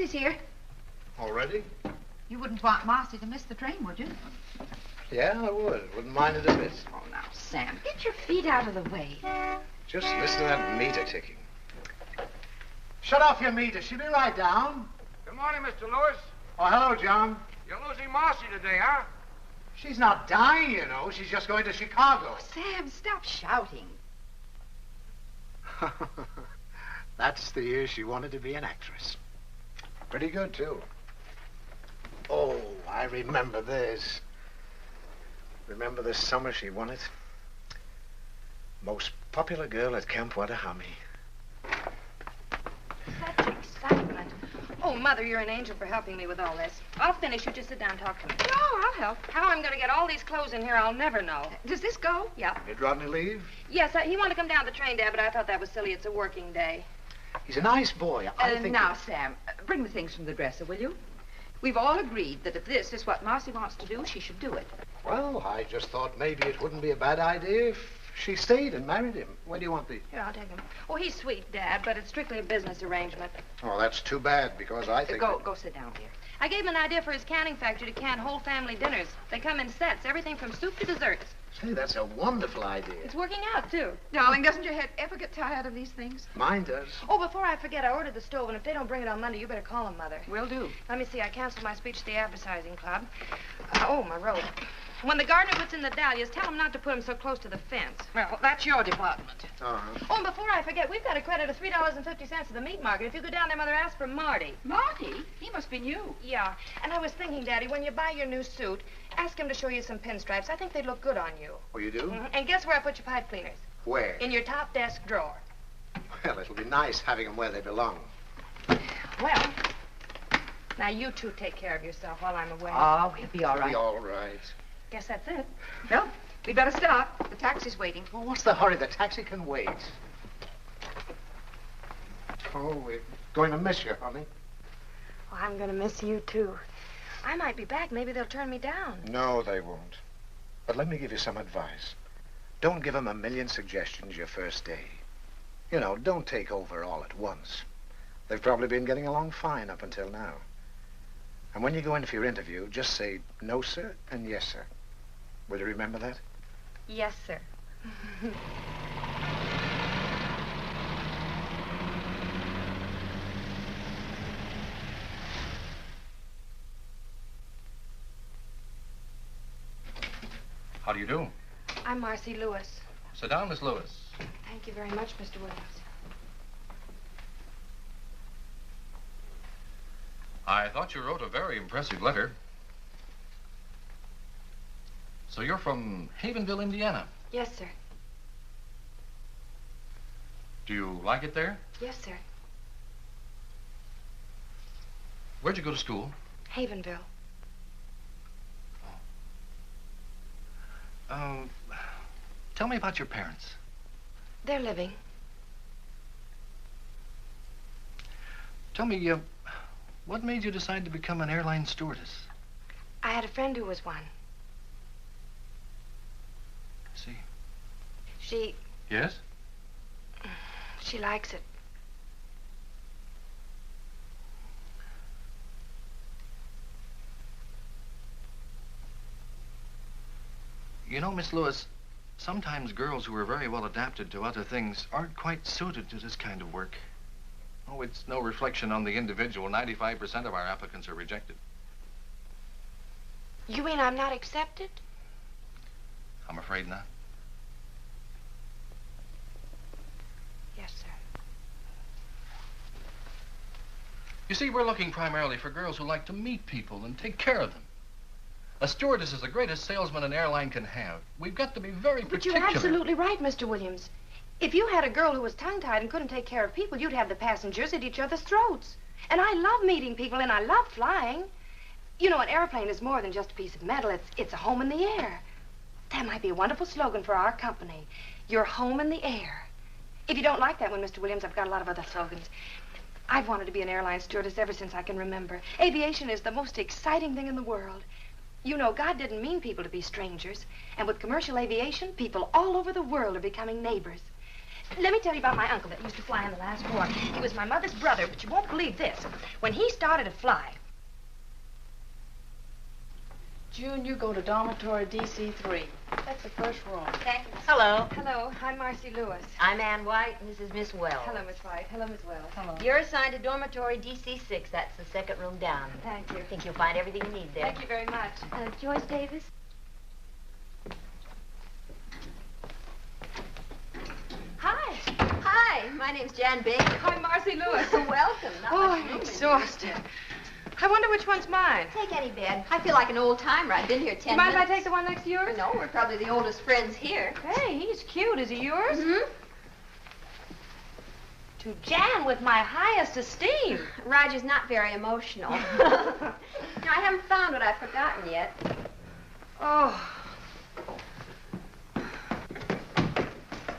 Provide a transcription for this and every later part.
taxi's here. Already? You wouldn't want Marcy to miss the train, would you? Yeah, I would. Wouldn't mind it a bit. Oh, now, Sam, get your feet out of the way. Just listen to that meter ticking. Shut off your meter. She'll be right down. Good morning, Mr. Lewis. Oh, hello, John. You're losing Marcy today, huh? She's not dying, you know. She's just going to Chicago. Oh, Sam, stop shouting. That's the year she wanted to be an actress. Pretty good, too. Oh, I remember this. Remember this summer she won it? Most popular girl at Camp Wattahami. Such excitement. Oh, Mother, you're an angel for helping me with all this. I'll finish. You just sit down and talk to me. No, I'll help. How I'm going to get all these clothes in here, I'll never know. Does this go? Yeah. Did Rodney leave? Yes, he wanted to come down the train, Dad, but I thought that was silly. It's a working day. He's a nice boy. I think... Now, Sam, bring the things from the dresser, will you? We've all agreed that if this is what Marcy wants to do, she should do it. Well, I just thought maybe it wouldn't be a bad idea if she stayed and married him. Where do you want these? Here, I'll take him. Oh, he's sweet, Dad, but it's strictly a business arrangement. Oh, that's too bad, because I think... Go sit down, dear. I gave him an idea for his canning factory to can whole family dinners. They come in sets, everything from soup to desserts. Say, that's a wonderful idea. It's working out, too. Darling, doesn't your head ever get tired of these things? Mine does. Oh, before I forget, I ordered the stove, and if they don't bring it on Monday, you better call them, Mother. Will do. Let me see. I canceled my speech to the advertising club. Oh, my robe. When the gardener puts in the dahlias, tell him not to put them so close to the fence. Well, that's your department. Uh-huh. Oh, and before I forget, we've got a credit of $3.50 at the meat market. If you go down there, Mother, ask for Marty. Marty? He must be new. Yeah. And I was thinking, Daddy, when you buy your new suit, ask him to show you some pinstripes. I think they'd look good on you. Oh, you do? Mm-hmm. And guess where I put your pipe cleaners? Where? In your top desk drawer. Well, it'll be nice having them where they belong. Well, now you two take care of yourself while I'm away. Oh, we'll be all It'll right. be all right. Guess that's it. Well, we better start. The taxi's waiting. Well, what's the hurry? The taxi can wait. Oh, we're going to miss you, honey. Oh, I'm going to miss you, too. I might be back. Maybe they'll turn me down. No, they won't. But let me give you some advice. Don't give them a million suggestions your first day. You know, don't take over all at once. They've probably been getting along fine up until now. And when you go in for your interview, just say, no, sir, and yes, sir. Will you remember that? Yes, sir. How do you do? I'm Marcy Lewis. Sit down, Miss Lewis. Thank you very much, Mr. Williams. I thought you wrote a very impressive letter. So you're from Havenville, Indiana. Yes, sir. Do you like it there? Yes, sir. Where'd you go to school? Havenville. Tell me about your parents. They're living. Tell me, what made you decide to become an airline stewardess? I had a friend who was one. I see. She Yes? likes it. You know, Miss Lewis, sometimes girls who are very well adapted to other things aren't quite suited to this kind of work. Oh, it's no reflection on the individual. 95% of our applicants are rejected. You mean I'm not accepted? I'm afraid not. Yes, sir. You see, we're looking primarily for girls who like to meet people and take care of them. A stewardess is the greatest salesman an airline can have. We've got to be very particular. But you're absolutely right, Mr. Williams. If you had a girl who was tongue-tied and couldn't take care of people, you'd have the passengers at each other's throats. And I love meeting people, and I love flying. You know, an airplane is more than just a piece of metal. It's a home in the air. That might be a wonderful slogan for our company. Your home in the air. If you don't like that one, Mr. Williams, I've got a lot of other slogans. I've wanted to be an airline stewardess ever since I can remember. Aviation is the most exciting thing in the world. You know, God didn't mean people to be strangers. And with commercial aviation, people all over the world are becoming neighbors. Let me tell you about my uncle that used to fly in the last war. He was my mother's brother, but you won't believe this. When he started to fly... June, you go to dormitory DC3. That's the first room. Thank you. Hello. Hello, I'm Marcy Lewis. I'm Ann White, and this is Miss Wells. Hello, Miss White. Hello, Miss Wells. Hello. You're assigned to dormitory DC6. That's the second room down. Thank you. I think you'll find everything you need there. Thank you very much. Joyce Davis? Hi. Hi, my name's Jan Baker. I'm Marcy Lewis. Welcome. Not Oh, much I'm room in here. exhausted. I wonder which one's mine. Take any bed. I feel like an old timer. I've been here 10 Mind if I minutes. take the one next to yours? No, we're probably the oldest friends here. Hey, he's cute. Is he yours? Mm-hmm. To Jan with my highest esteem. Roger's not very emotional. Now, I haven't found what I've forgotten yet. Oh.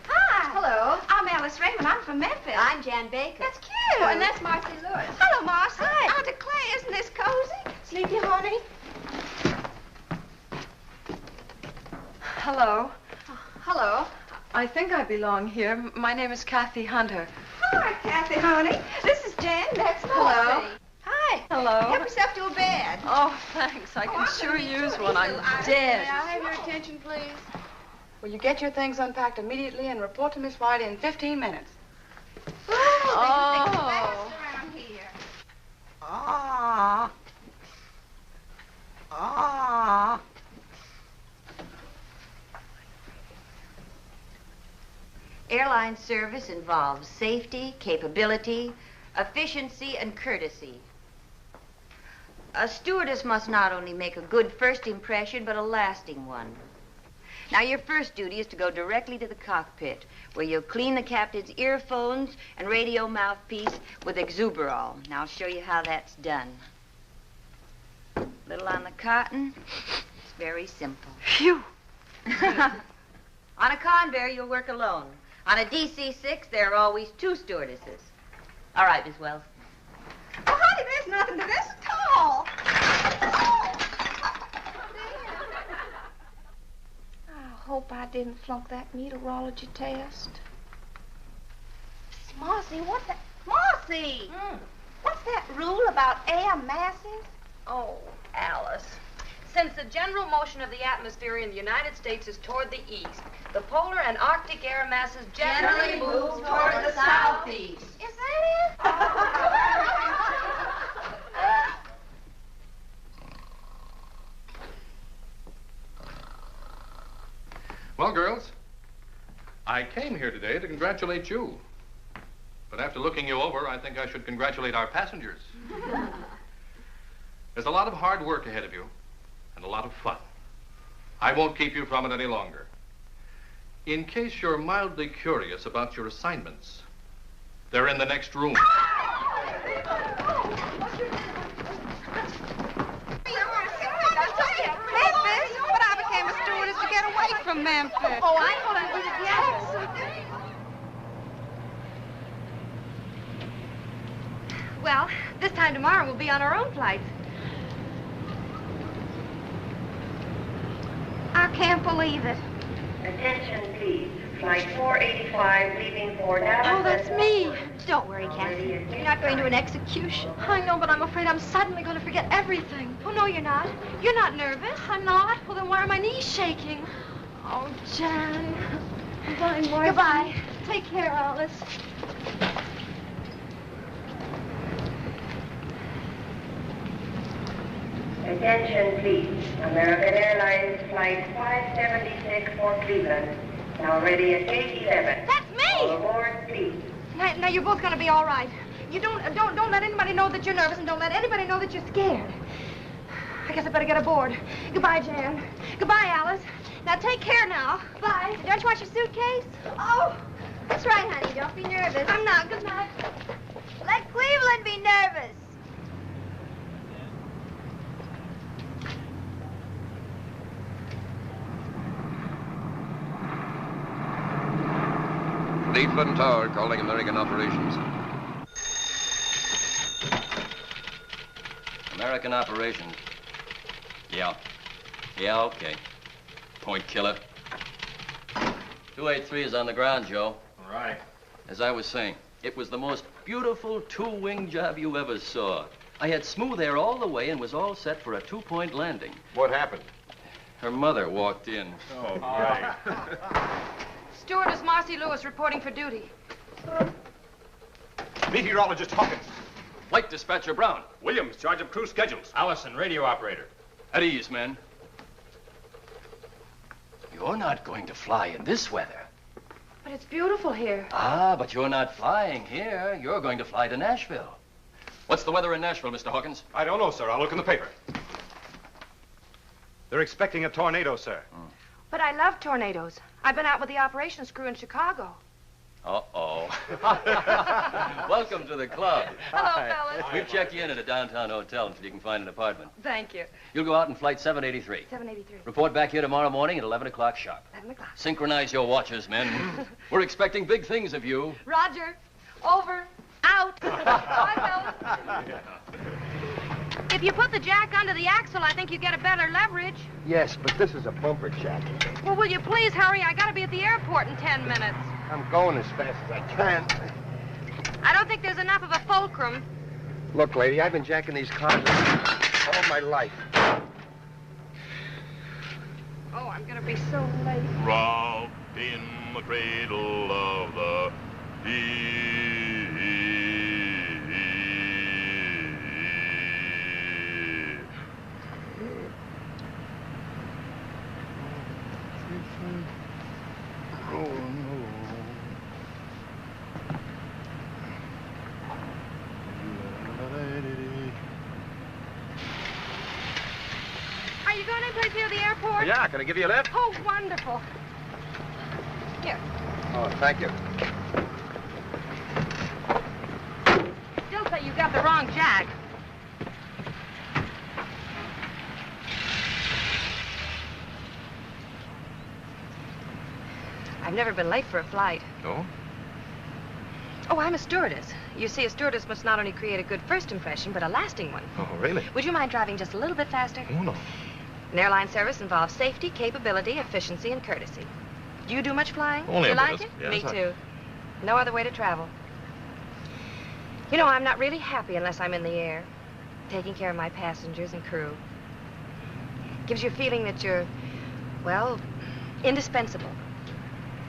Hi. Hello. I'm Alice Reymend. I'm from Memphis. I'm Jan Baker. That's cute. Oh, and that's Marcy Lewis. Hello, Marcy. Hi. I declare, isn't this cozy? Sleepy, honey? Hello. Hello. I think I belong here. My name is Kathy Hunter. Hi, Kathy, honey. This is Jan. That's Hello. Marcy. Hi. Hello. Help yourself to a bed. Oh, thanks. I can sure use one. I'm dead. May I have your attention, please? Will you get your things unpacked immediately and report to Miss White in 15 minutes? Oh. Around here. Ah. Ah. Airline service involves safety, capability, efficiency, and courtesy. A stewardess must not only make a good first impression, but a lasting one. Now, your first duty is to go directly to the cockpit, where you'll clean the captain's earphones and radio mouthpiece with Exuberol. Now, I'll show you how that's done. A little on the cotton. It's very simple. Phew. On a Convair, you'll work alone. On a DC-6, there are always two stewardesses. All right, Miss Wells. Oh, honey, there's nothing to this at all. I hope I didn't flunk that meteorology test. Marcy, what the... Marcy! What's that rule about air masses? Oh, Alice. Since the general motion of the atmosphere in the United States is toward the east, the polar and Arctic air masses generally move toward the southeast. Is that it? Well, girls, I came here today to congratulate you. But after looking you over, I think I should congratulate our passengers. There's a lot of hard work ahead of you, and a lot of fun. I won't keep you from it any longer. In case you're mildly curious about your assignments, they're in the next room. Memphis? But I became a stewardess to get away from Memphis. Oh, I know that was a Well, this time tomorrow we'll be on our own flights. I can't believe it. Attention, please. Flight 485 leaving for Dallas. Oh, that's me. Don't worry, Kathy. You're not going to an execution. I know, but I'm afraid I'm suddenly going to forget everything. Oh, no, you're not. You're not nervous. I'm not. Well, then why are my knees shaking? Oh, Jan. Goodbye, Marcy. Goodbye. Take care, Alice. Attention, please. American Airlines Flight 576 for Cleveland. Now ready at gate 11. That's me. All aboard, please. Now you're both going to be all right. You don't let anybody know that you're nervous, and don't let anybody know that you're scared. I guess I better get aboard. Goodbye, Jan. Goodbye, Alice. Now take care now. Bye. Don't you want your suitcase? Oh, That's right, honey. Don't be nervous. I'm not. Good night. Let Cleveland be nervous. Cleveland Tower calling American operations. American operations. Yeah. Yeah, okay. Point killer. 283 is on the ground, Joe. right. As I was saying, it was the most beautiful two-wing job you ever saw. I had smooth air all the way and was all set for a two-point landing. What happened? Her mother walked in. Oh, right. Stewardess Marcy Lewis reporting for duty. Meteorologist Hawkins. Flight Dispatcher Brown. Williams, charge of crew schedules. Allison, radio operator. At ease, men. You're not going to fly in this weather. But it's beautiful here. Ah, but you're not flying here. You're going to fly to Nashville. What's the weather in Nashville, Mr. Hawkins? I don't know, sir. I'll look in the paper. They're expecting a tornado, sir. But I love tornadoes. I've been out with the operations crew in Chicago. Uh-oh. Welcome to the club. Hello, fellas. We've checked you in at a downtown hotel until you can find an apartment. Thank you. You'll go out in flight 783. 783. Report back here tomorrow morning at 11 o'clock sharp. 11 o'clock. Synchronize your watches, men. We're expecting big things of you. Roger. Over. Out. Bye, fellas. If you put the jack under the axle, I think you get a better leverage. Yes, but this is a bumper jack. Well, will you please hurry? I gotta be at the airport in 10 minutes. I'm going as fast as I can. I don't think there's enough of a fulcrum. Look, lady, I've been jacking these cars all my life. Oh, I'm gonna be so late. Rocked in the cradle of the Are you going anyplace near the airport? Yeah, can I give you a lift? Oh, wonderful. Here. Oh, thank you. Still say you got the wrong jack. I've never been late for a flight. No? Oh, I'm a stewardess. You see, a stewardess must not only create a good first impression, but a lasting one. Oh, really? Would you mind driving just a little bit faster? Oh, no. An airline service involves safety, capability, efficiency, and courtesy. Do you do much flying? Only you a like bit. it? Yes, Me I- too. No other way to travel. You know, I'm not really happy unless I'm in the air, taking care of my passengers and crew. Gives you a feeling that you're, well, indispensable.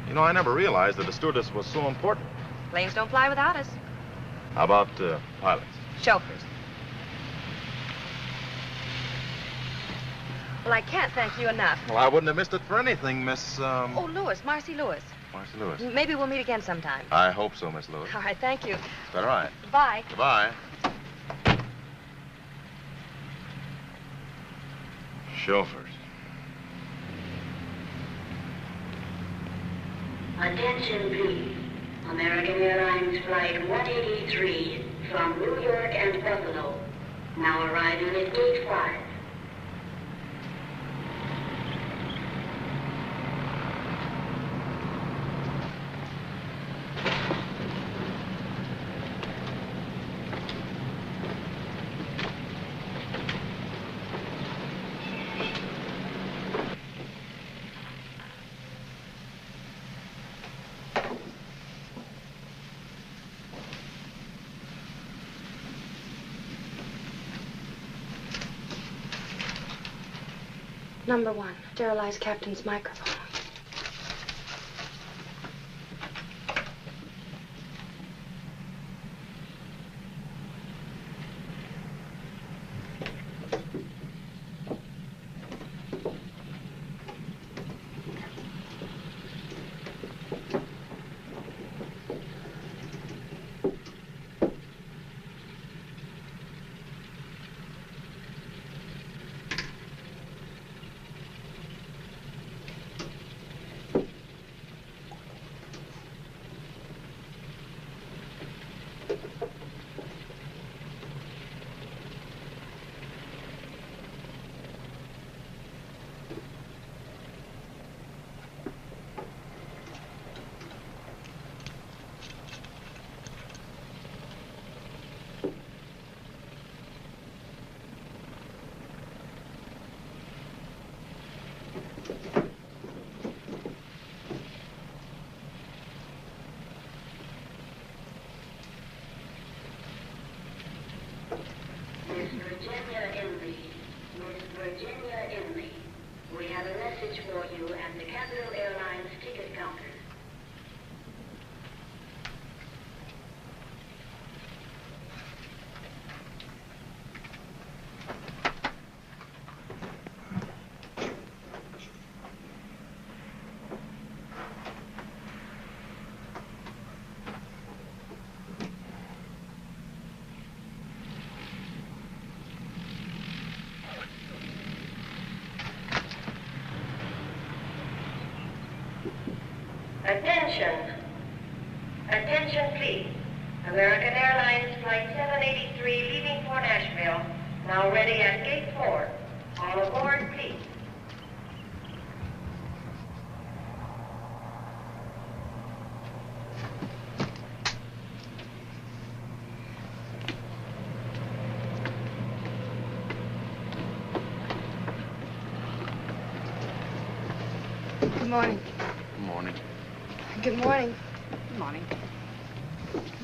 You know, I never realized that a stewardess was so important. Planes don't fly without us. How about pilots? Chauffeurs. Well, I can't thank you enough. Well, I wouldn't have missed it for anything, Miss, Oh, Lewis, Marcy Lewis. Marcy Lewis. Maybe we'll meet again sometime. I hope so, Miss Lewis. All right, thank you. All right. Bye. Goodbye. Chauffeurs. Attention, please. American Airlines Flight 183 from New York and Buffalo. Now arriving at Gate 5. Number 1, sterilize captain's microphone. We have a message for you at the Capital Airlines ticket counter. Attention. Attention, please. American Airlines Flight 783 leaving for Nashville. Now ready at Gate 4. All aboard, please. Good morning. Morning. Good morning. Good morning.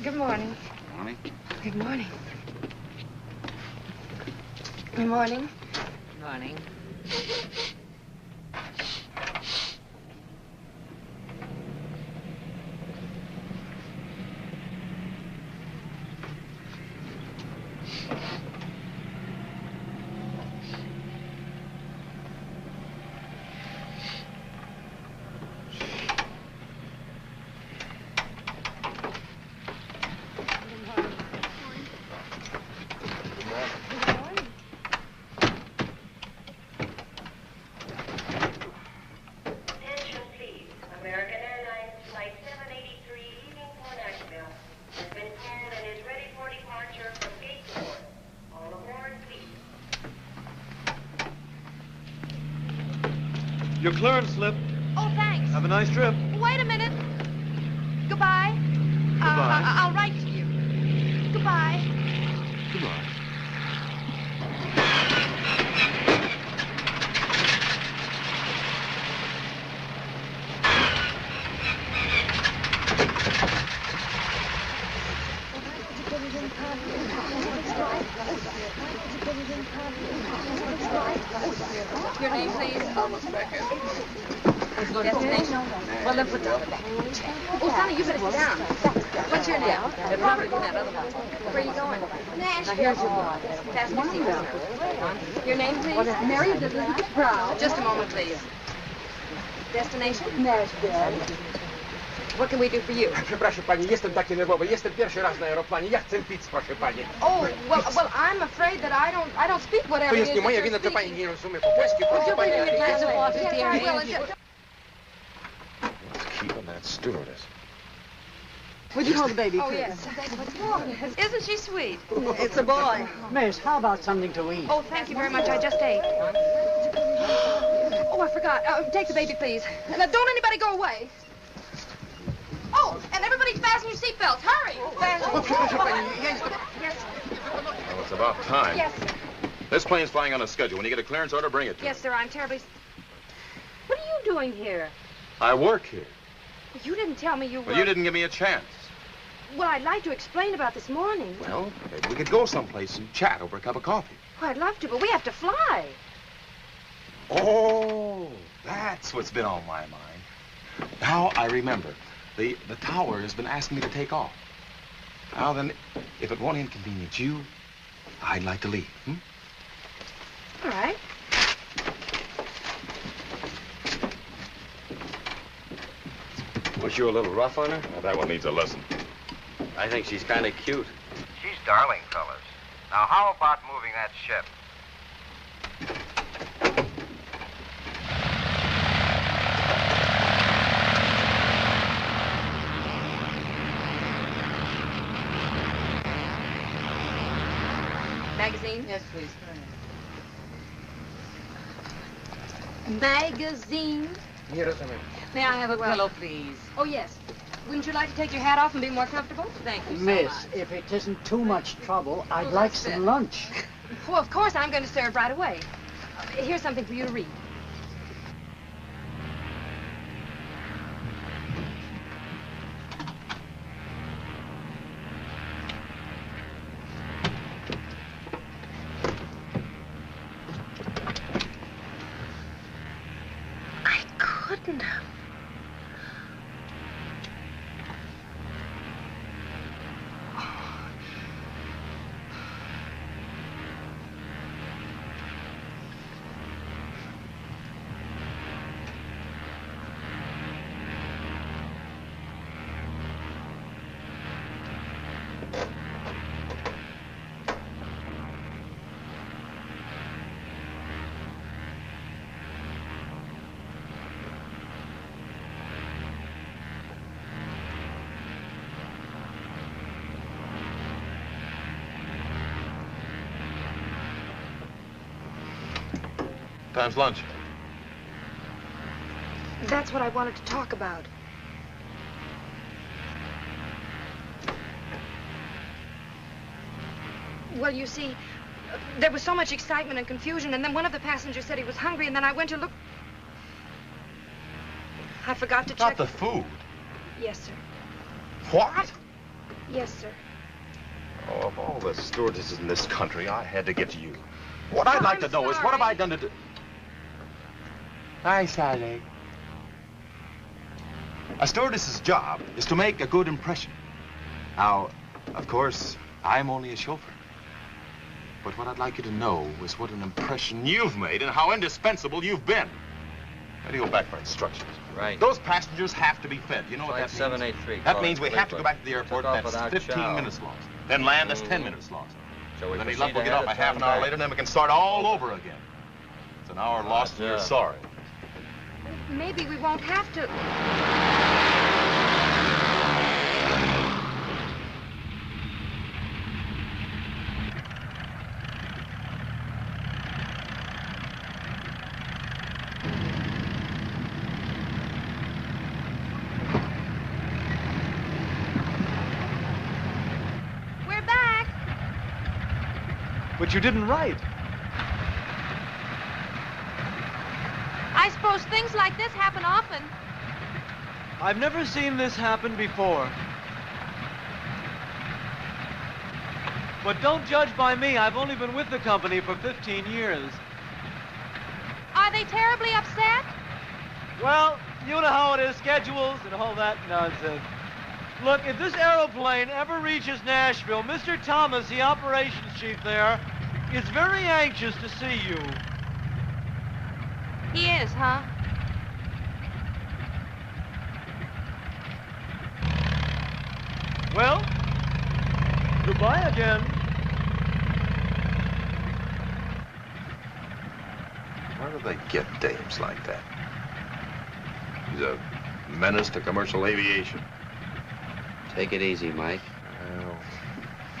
Good morning. Morning. Good morning. Good morning. Morning. Attention, please. American Airlines Flight 783 leaving for Nashville has been called and is ready for departure from Gate 4. All aboard, please. Your clearance slip. Oh, thanks. Have a nice trip. Wait a minute. Goodbye. Goodbye. I'll write to you. Goodbye. Goodbye. Your name, please. Destination? Well, then put down the back. Oh, Sonny, you better sit down. What's your name? It'll probably be that other one. Where are you going? Nashville. Now, here's your book. Fasten your seatbelt. Your name, please? Mary Brown. Just a moment, please. Destination? Nashville. What can we do for you? Przepraszam pani, jestem taki nerwowy. Jestem pierwszy raz na aeroplanie. Ja chcę pić, proszę pani. Oh, well, I'm afraid that I don't speak whatever To it jest is nie that moja you're wina, to speaking. pani nie rozumie po polsku, proszę pani. Yes, I will. Let's keep on that stewardess. Would you hold the baby, Oh, please? yes. What's wrong? Isn't she sweet? It's a boy. Miss, how about something to eat? Oh, thank you very much. I just ate. Oh, I forgot. Take the baby, please. Now, don't anybody go away. Oh, and everybody fasten your seatbelts. Hurry. Yes. Well, it's about time. Yes. This plane's flying on a schedule. When you get a clearance order, bring it to me. Yes, sir. I'm terribly... What are you doing here? I work here. You didn't tell me you were... Well, you didn't give me a chance. Well, I'd like to explain about this morning. Well, maybe we could go someplace and chat over a cup of coffee. Well, I'd love to, but we have to fly. Oh, that's what's been on my mind. Now I remember. The tower has been asking me to take off. Now then, if it won't inconvenience you, I'd like to leave. All right. Was you a little rough on her? Well, that one needs a lesson. I think she's kind of cute. She's darling, fellas. Now, how about moving that ship? Magazine? Yes, please. Magazine? Nie rozumiem. May I have a pillow, please? Oh, yes. Wouldn't you like to take your hat off and be more comfortable? Thank you so Miss, much. if it isn't too much trouble, I'd like some lunch. Well, of course, I'm going to serve right away. Here's something for you to read. buttoned up. Time's lunch. That's what I wanted to talk about. Well, you see, there was so much excitement and confusion, and then one of the passengers said he was hungry, and then I went to look. I forgot to check. Not the food. Yes, sir. What? Yes, sir. Oh, of all the stewardesses in this country, I had to get to you. What I'd like to know is, what have I done to do? Hi, Sally. A stewardess's job is to make a good impression. Now, of course, I'm only a chauffeur. But what I'd like you to know is what an impression you've made and how indispensable you've been. Let me go back for instructions. Right. Those passengers have to be fed. You know what that Flight means? 783. That means we have to go back to the airport. Took off That's without 15 chow. minutes lost. Then land, that's 10 minutes lost. So we then we proceed left, we'll get ahead off a and half an turn hour back. later, and then we can start all over again. It's an hour lost and you're Roger. sorry. Maybe we won't have to. We're back. But you didn't write. I suppose things like this happen often. I've never seen this happen before. But don't judge by me. I've only been with the company for 15 years. Are they terribly upset? Well, you know how it is, schedules and all that nonsense. Look, if this aeroplane ever reaches Nashville, Mr. Thomas, the operations chief there, is very anxious to see you. He is, huh? Well, goodbye again. Where do they get dames like that? He's a menace to commercial aviation. Take it easy, Mike. Well,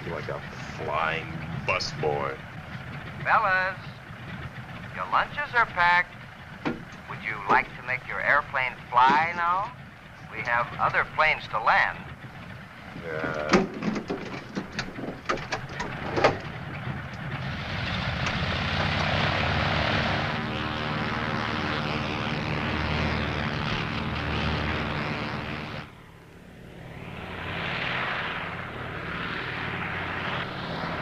you're like a flying busboy. Fellas, your lunches are packed. Would you like to make your airplane fly now? We have other planes to land.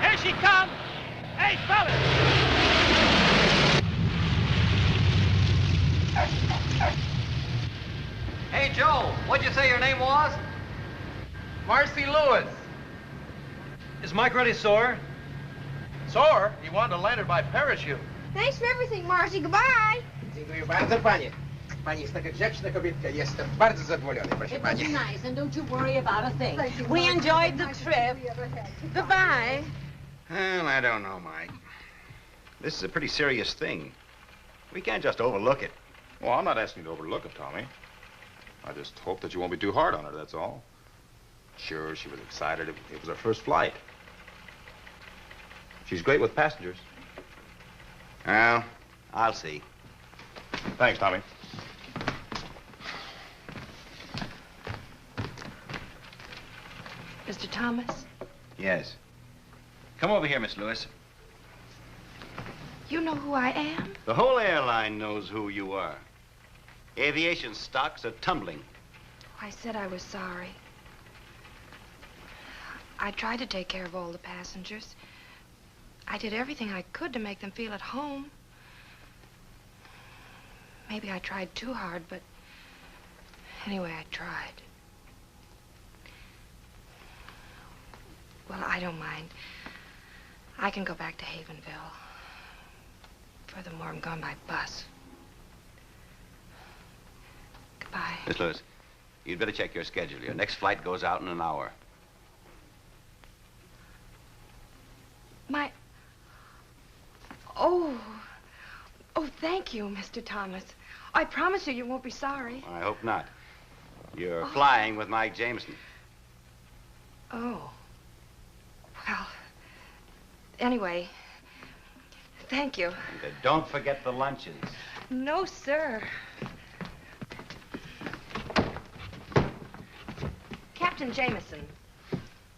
Here she comes! Hey, fellas! Hey, Joe, what'd you say your name was? Marcy Lewis. Is Mike ready, sore? Sore? He wanted to land her by parachute. Thanks for everything, Marcy. Goodbye. Dziękuję bardzo, panie. Pani jest taka grzeczna kobietka. Jestem bardzo zadowolony, proszę pani. It was nice, and don't you worry about a thing. We enjoyed the trip. Goodbye. Well, I don't know, Mike. This is a pretty serious thing. We can't just overlook it. Well, I'm not asking you to overlook it, Tommy. I just hope that you won't be too hard on her, that's all. Sure, she was excited. It was her first flight. She's great with passengers. Well, I'll see. Thanks, Tommy. Mr. Thomas, Yes. Come over here, Miss Lewis. you know who I am? The whole airline knows who you are. Aviation stocks are tumbling. I said I was sorry. I tried to take care of all the passengers. I did everything I could to make them feel at home. Maybe I tried too hard, but Anyway, I tried. Well, I don't mind. I can go back to Havenville. Furthermore, I'm going by bus. Goodbye. Miss Lewis, you'd better check your schedule. Your next flight goes out in an hour. Oh, thank you, Mr. Thomas. I promise you won't be sorry. I hope not. You're flying with Mike Jamison. Oh. Well, anyway, thank you. And don't forget the luncheons. No, sir. Captain Jamison.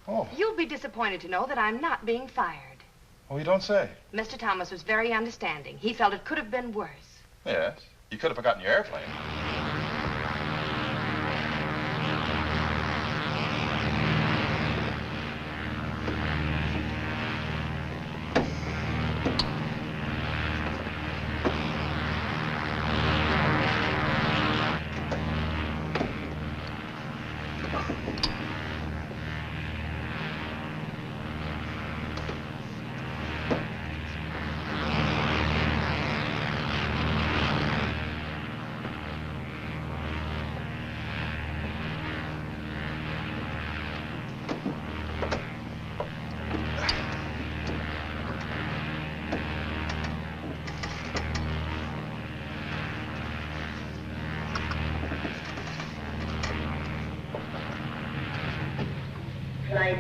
Oh. You'll be disappointed to know that I'm not being fired. Oh, you don't say? Mr. Thomas was very understanding. He felt it could have been worse. Yes. You could have forgotten your airplane.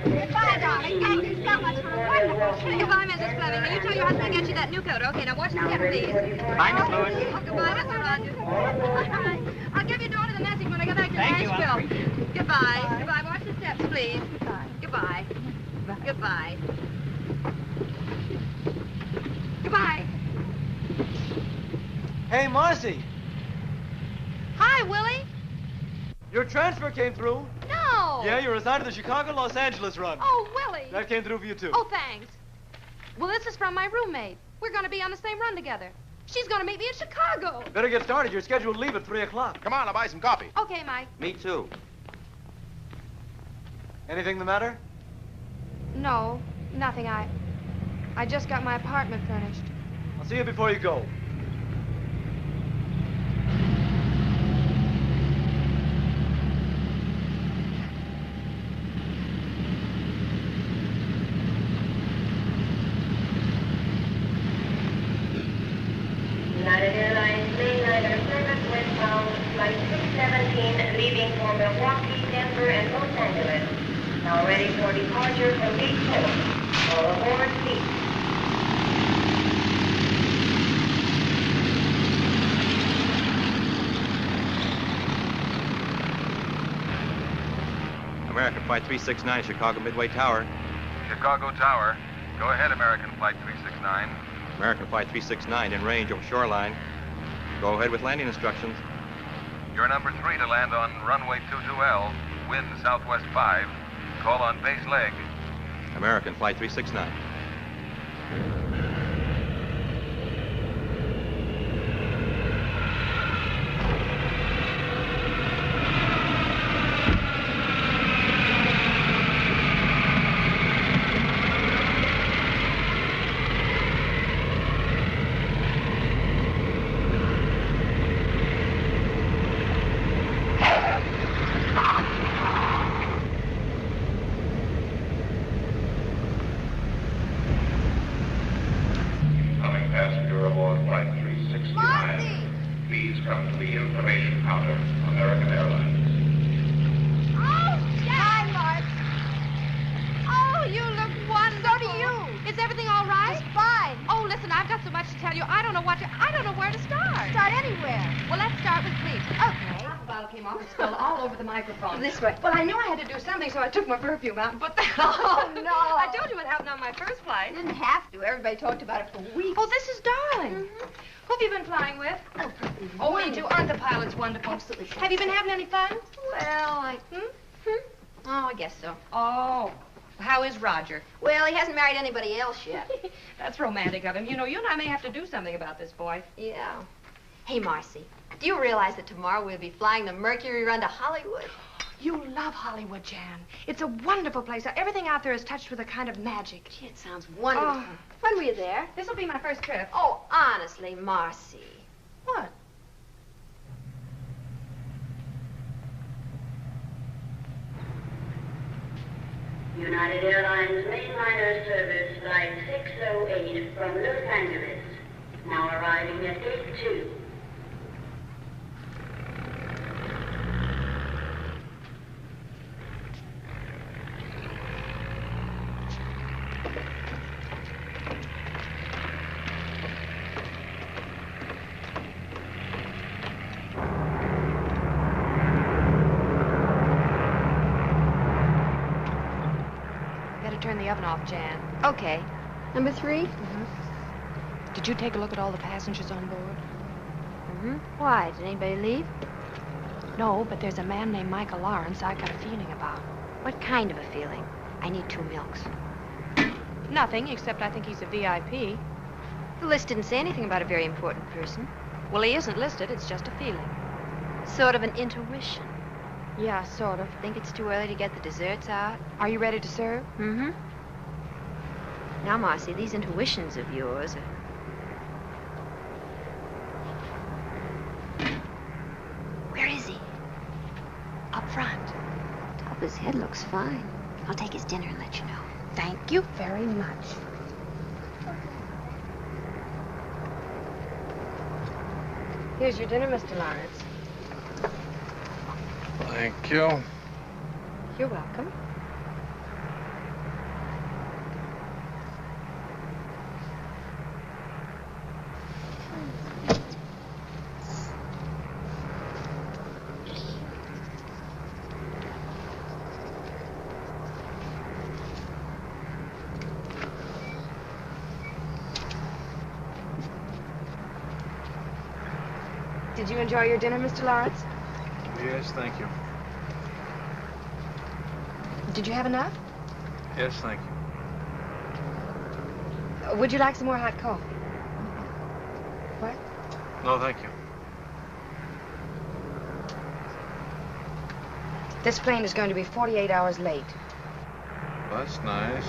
Goodbye, darling. Thank you so much for a wonderful trip. Goodbye, Mrs. Fleming. Will you tell your husband to get you that new coat? Okay, now watch the step, please. Bye, Miss Lewis. Oh, goodbye, Mr. Rogers. I'll give your daughter the message when I get back to Nashville. Goodbye. Goodbye. Watch the steps, please. Goodbye. Goodbye. Goodbye. Hey, Marcy. Hi, Willie. Your transfer came through. No. Yeah, you're assigned to the Chicago-Los Angeles run. Oh, Willie. That came through for you, too. Oh, thanks. Well, this is from my roommate. We're going to be on the same run together. She's going to meet me in Chicago. Better get started. You're scheduled to leave at 3 o'clock. Come on, I'll buy some coffee. Okay, Mike. Me too. Anything the matter? No, nothing. I just got my apartment furnished. I'll see you before you go. United Airlines mainliner service westbound, flight 617, leaving for Milwaukee, Denver, and Los Angeles. Now ready for departure from gate 4. All aboard, please. American Flight 369, Chicago Midway Tower. Chicago Tower. Go ahead, American Flight 369. American Flight 369 in range over shoreline. Go ahead with landing instructions. You're number 3 to land on runway 22L. Wind southwest 5. Call on base leg. American Flight 369. This way. Well, I knew I had to do something, so I took my perfume out and put that on. Oh, no. I told you what happened on my first flight. Didn't have to. Everybody talked about it for weeks. Oh, this is darling. Who have you been flying with? Oh, me too. Aren't the pilots wonderful? Absolutely. Have you been having any fun? Well, Oh, I guess so. Oh. How is Roger? Well, he hasn't married anybody else yet. That's romantic of him. You know, you and I may have to do something about this boy. Yeah. Hey, Marcy. Do you realize that tomorrow we'll be flying the Mercury run to Hollywood? You love Hollywood, Jan. It's a wonderful place. Everything out there is touched with a kind of magic. Gee, it sounds wonderful. Oh. When were you there? This will be my first trip. Oh, honestly, Marcy. What? United Airlines mainliner service flight 608 from Los Angeles, now arriving at gate 2. Turn the oven off, Jan. Okay. Number 3? Mm-hmm. Did you take a look at all the passengers on board? Mm-hmm. Why? Did anybody leave? No, but there's a man named Michael Lawrence I got a feeling about. What kind of a feeling? I need 2 milks. Nothing, except I think he's a VIP. The list didn't say anything about a very important person. Well, he isn't listed. It's just a feeling. Sort of an intuition. Yeah, sort of. Think it's too early to get the desserts out? Are you ready to serve? Mm-hmm. Now, Marcy, these intuitions of yours are... Where is he? Up front. Top of his head looks fine. I'll take his dinner and let you know. Thank you very much. Here's your dinner, Mr. Lawrence. Thank you. You're welcome. Did you enjoy your dinner, Mr. Lawrence? Yes, thank you. Did you have enough? Yes, thank you. Would you like some more hot coffee? What? No, thank you. This plane is going to be 48 hours late. That's nice.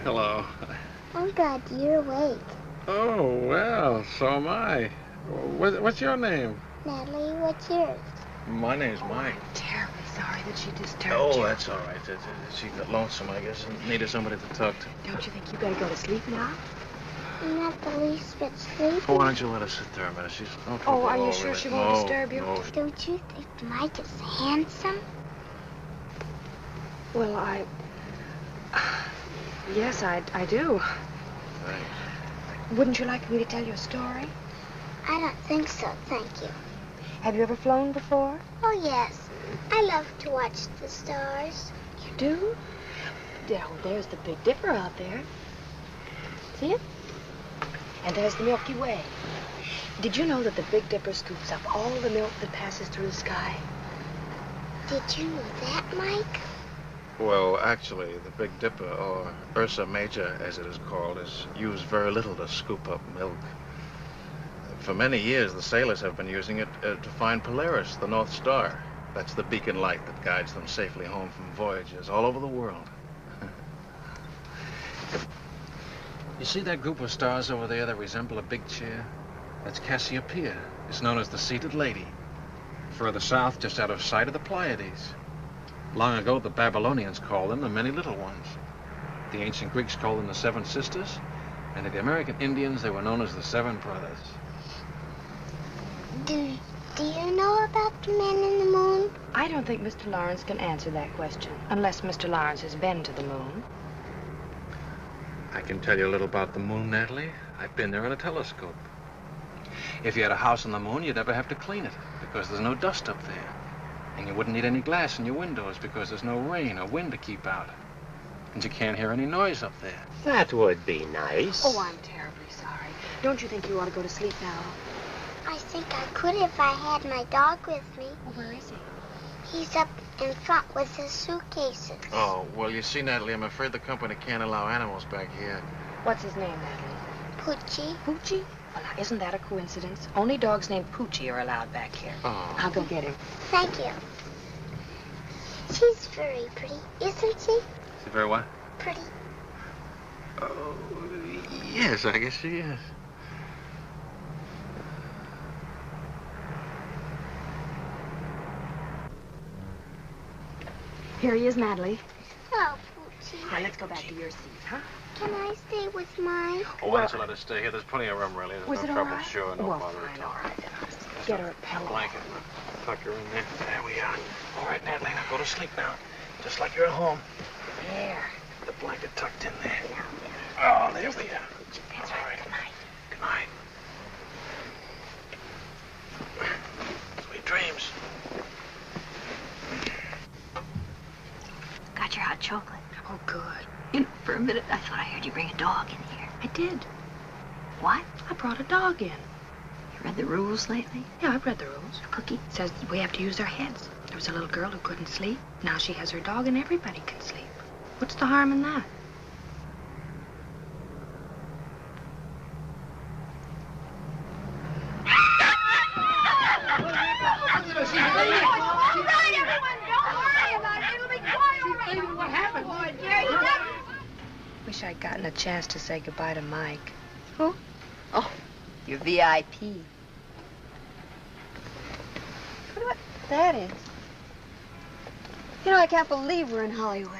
Hello. I'm glad you're awake. Oh, well, so am I. What's your name? Natalie, what's yours? My name's Mike. I'm terribly sorry that she disturbed you. Oh, that's all right. She got lonesome, I guess, and needed somebody to talk to. Don't you think you better go to sleep now? I'm not the least bit sleepy. Oh, why don't you let her sit there a minute? She's no trouble. Oh, are you sure she won't disturb you? No. Don't you think Mike is handsome? Well, Yes, I do. Thanks. Wouldn't you like me to tell you a story? I don't think so, thank you. Have you ever flown before? Oh, yes. I love to watch the stars. You do? Oh, there's the Big Dipper out there. See it? And there's the Milky Way. Did you know that the Big Dipper scoops up all the milk that passes through the sky? Did you know that, Mike? Well, actually, the Big Dipper, or Ursa Major, as it is called, is used very little to scoop up milk. For many years, the sailors have been using it to find Polaris, the North Star. That's the beacon light that guides them safely home from voyages all over the world. You see that group of stars over there that resemble a big chair? That's Cassiopeia. It's known as the Seated Lady. Further south, just out of sight, of the Pleiades. Long ago, the Babylonians called them the Many Little Ones. The ancient Greeks called them the Seven Sisters. And to the American Indians, they were known as the Seven Brothers. Do you know about the men in the moon? I don't think Mr. Lawrence can answer that question, unless Mr. Lawrence has been to the moon. I can tell you a little about the moon, Natalie. I've been there in a telescope. If you had a house on the moon, you'd never have to clean it, because there's no dust up there. And you wouldn't need any glass in your windows, because there's no rain or wind to keep out. And you can't hear any noise up there. That would be nice. Oh, I'm terribly sorry. Don't you think you ought to go to sleep now? I think I could if I had my dog with me. Oh, where is he? He's up in front with his suitcases. Oh, well, you see, Natalie, I'm afraid the company can't allow animals back here. What's his name, Natalie? Poochie. Poochie? Well, now, isn't that a coincidence? Only dogs named Poochie are allowed back here. Oh. I'll go get him. Thank you. She's very pretty, isn't she? Is it very what? Pretty. Oh, yes, I guess she is. Here he is, Natalie. Oh, Poochie. Now, let's go back to your seat, huh? Can I stay with mine? Oh, why don't you let us stay here? There's plenty of room, really. There's no trouble, sure, no bother at all. All right. Get her a pillow. Blanket. Tuck her in there. There we are. All right, Natalie, now go to sleep now. Just like you're at home. There. The blanket tucked in there. Oh, there we are. That's right. Good night. Good night. Sweet dreams. Got your hot chocolate. Oh, good. You know, for a minute, I thought I heard you bring a dog in here. I did. What? I brought a dog in. You read the rules lately? Yeah, I've read the rules. Cookie? It says we have to use our heads. There was a little girl who couldn't sleep. Now she has her dog and everybody can sleep. What's the harm in that? Wish I'd gotten a chance to say goodbye to Mike. Who? Oh, your VIP. What that is? You know, I can't believe we're in Hollywood.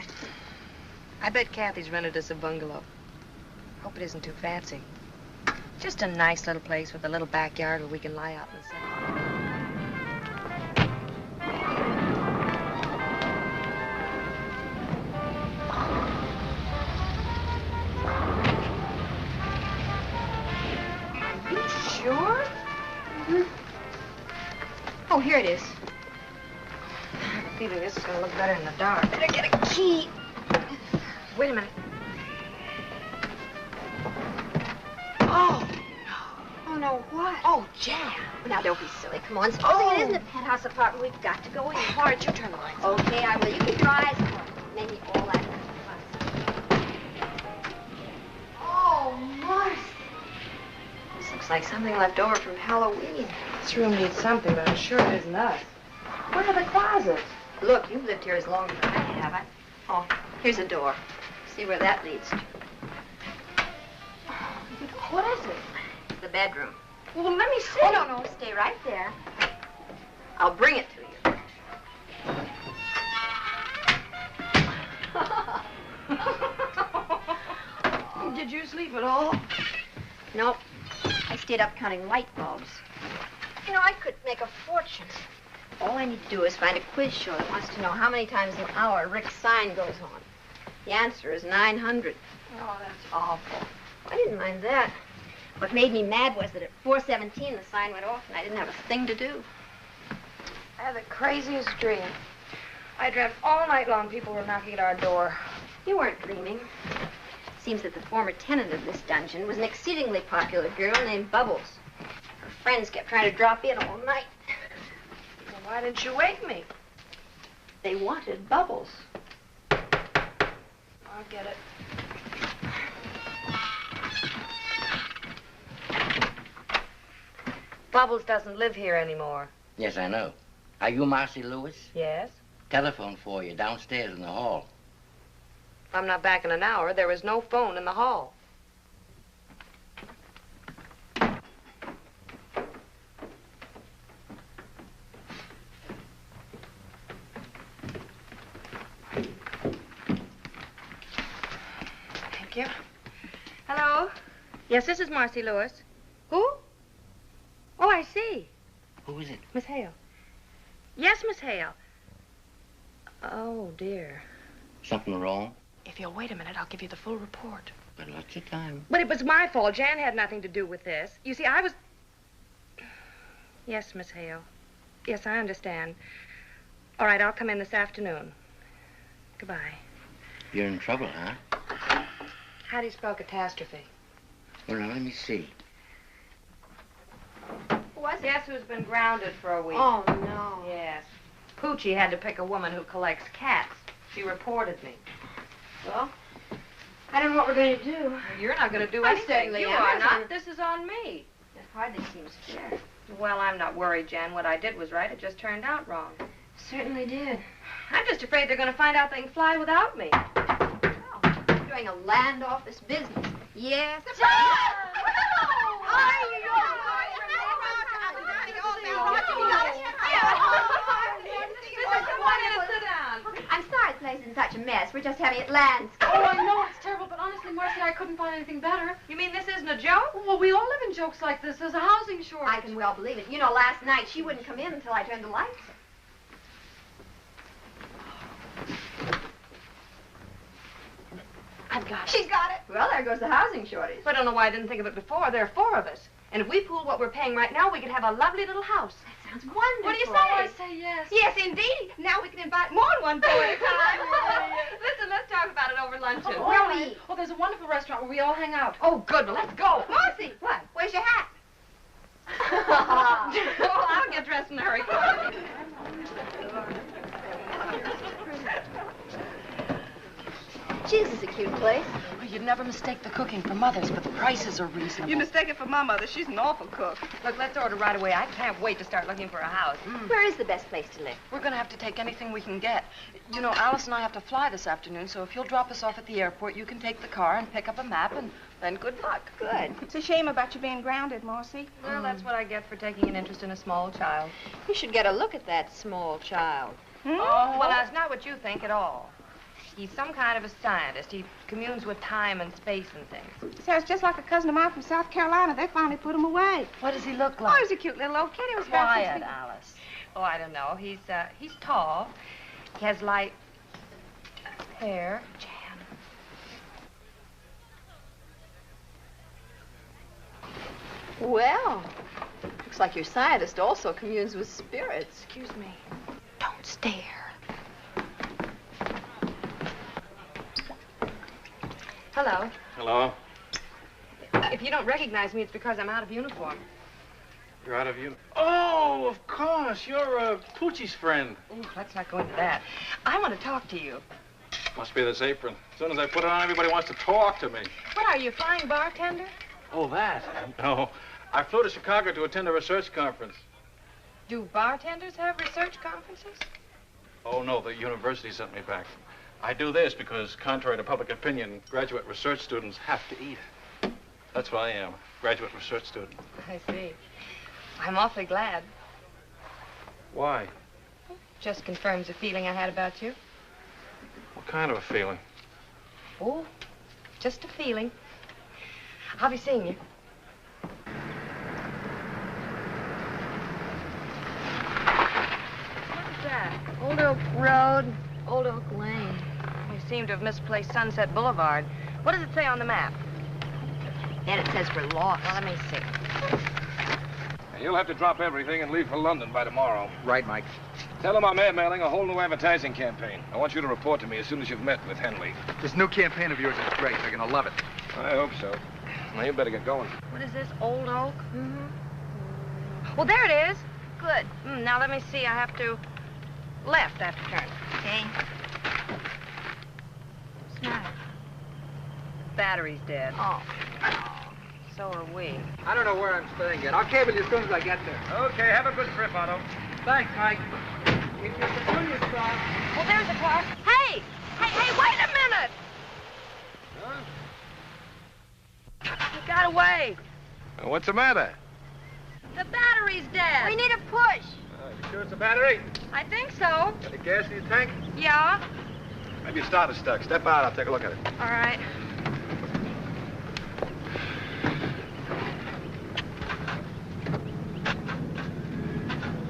I bet Kathy's rented us a bungalow. Hope it isn't too fancy. Just a nice little place with a little backyard where we can lie out in the sun. Are you sure? Mm-hmm. Oh, here it is. I have a feeling this is going to look better in the dark. Better get a key. Wait a minute. Oh, no. Oh, no, what? Oh, jam. Now, don't be silly. Come on. Supposing it isn't a penthouse apartment, we've got to go in. Why don't you turn the lights on? Okay, I will. You keep your eyes closed. Maybe all that fun. Oh, Marcy. This looks like something left over from Halloween. This room needs something, but I'm sure it isn't us. Where are the closets? Look, you've lived here as long as I have. Oh, here's a door. See where that leads to. What is it? The bedroom. Well, let me see. Oh, no, stay right there. I'll bring it to you. Did you sleep at all? Nope. I stayed up counting light bulbs. You know, I could make a fortune. All I need to do is find a quiz show that wants to know how many times an hour Rick's sign goes on. The answer is 900. Oh, that's awful. I didn't mind that. What made me mad was that at 4:17 the sign went off and I didn't have a thing to do. I had the craziest dream. I dreamt all night long people were knocking at our door. You weren't dreaming. Seems that the former tenant of this dungeon was an exceedingly popular girl named Bubbles. Her friends kept trying to drop in all night. Well, why didn't you wake me? They wanted Bubbles. I'll get it. Bubbles doesn't live here anymore. Yes, I know. Are you Marcy Lewis? Yes? Telephone for you downstairs in the hall. If I'm not back in an hour, there is no phone in the hall. you. Hello? Yes, this is Marcy Lewis. Who? Oh, I see. Who is it? Miss Hale. Yes, Miss Hale. Oh, dear. Something wrong? If you'll wait a minute, I'll give you the full report. But lots of time. But it was my fault. Jan had nothing to do with this. You see, I was... Yes, Miss Hale. Yes, I understand. All right, I'll come in this afternoon. Goodbye. You're in trouble, huh? How do you spell catastrophe? Well, now, let me see. What? Guess who's been grounded for a week? Oh, no. Yes. Poochie had to pick a woman who collects cats. She reported me. Well, I don't know what we're going to do. You're not going to do I anything. certainly You am. are not. This is on me. It hardly seems fair. Well, I'm not worried, Jan. What I did was right. It just turned out wrong. Certainly did. I'm just afraid they're going to find out they can fly without me. You're doing a land office business. Yes. I'm sorry the place is in such a mess. We're just having it landscaped. Oh, I know it's terrible, but honestly, Marcy, I couldn't find anything better. You mean this isn't a joke? Well, we all live in jokes like this. There's a housing shortage. I can well believe it. You know, last night she wouldn't come in until I turned the lights on. I've got it. She's got it. Well, there goes the housing shortage. I don't know why I didn't think of it before. There are 4 of us. And if we pool what we're paying right now, we could have a lovely little house. That sounds wonderful. What do you say? I say yes. Yes, indeed. Now we can invite more than one boy at a time. Listen, let's talk about it over luncheon. Oh, Where right. we? Oh, there's a wonderful restaurant where we all hang out. Oh, good. Well, let's go. Marcy, what? Where's your hat? Oh, I'll get dressed in a hurry. Gee, this is a cute place. Oh, you'd never mistake the cooking for Mother's, but the prices are reasonable. You mistake it for my mother. She's an awful cook. Look, let's order right away. I can't wait to start looking for a house. Where is the best place to live? We're going to have to take anything we can get. You know, Alice and I have to fly this afternoon, so if you'll drop us off at the airport, you can take the car and pick up a map, and then good luck. Good. It's a shame about you being grounded, Marcy. Well, that's what I get for taking an interest in a small child. You should get a look at that small child. Oh, well, that's not what you think at all. He's some kind of a scientist. He communes with time and space and things. Sounds just like a cousin of mine from South Carolina. They finally put him away. What does he look Oh, like? he's a cute little old kid. He was about 6 Quiet, feet. Alice. Oh, I don't know. He's tall. He has light hair. Jan. Well, looks like your scientist also communes with spirits. Excuse me. Don't stare. Hello. Hello. If you don't recognize me, it's because I'm out of uniform. You're out of uniform. Oh, of course. You're Poochie's friend. Ooh, let's not go into that. I want to talk to you. Must be this apron. As soon as I put it on, everybody wants to talk to me. What are you, flying bartender? Oh, that? No. I flew to Chicago to attend a research conference. Do bartenders have research conferences? Oh, no. The university sent me back. I do this because, contrary to public opinion, graduate research students have to eat. That's what I am, graduate research student. I see. I'm awfully glad. Why? Just confirms a feeling I had about you. What kind of a feeling? Oh, just a feeling. I'll be seeing you. What's that? Old Oak Road, Old Oak Lane. We seem to have misplaced Sunset Boulevard. What does it say on the map? Then it says we're lost. Well, let me see. You'll have to drop everything and leave for London by tomorrow. Right, Mike. Tell them I'm airmailing a whole new advertising campaign. I want you to report to me as soon as you've met with Henley. This new campaign of yours is great. They're going to love it. I hope so. Now, you better get going. What is this, Old Oak? Mm-hmm. Well, there it is. Good. Now, let me see. I have to left after turn. Okay. What's the matter? Battery's dead. Oh. So are we. I don't know where I'm staying yet. I'll cable you as soon as I get there. Okay, have a good trip, Otto. Thanks, Mike. Keep your petunias crossed. Well, there's a car. Hey! Hey, wait a minute! Huh? He got away. What's the matter? The battery's dead. We need a push. You sure it's a battery? I think so. Any gas in your tank? Yeah? Maybe your starter's stuck. Step out, I'll take a look at it. All right.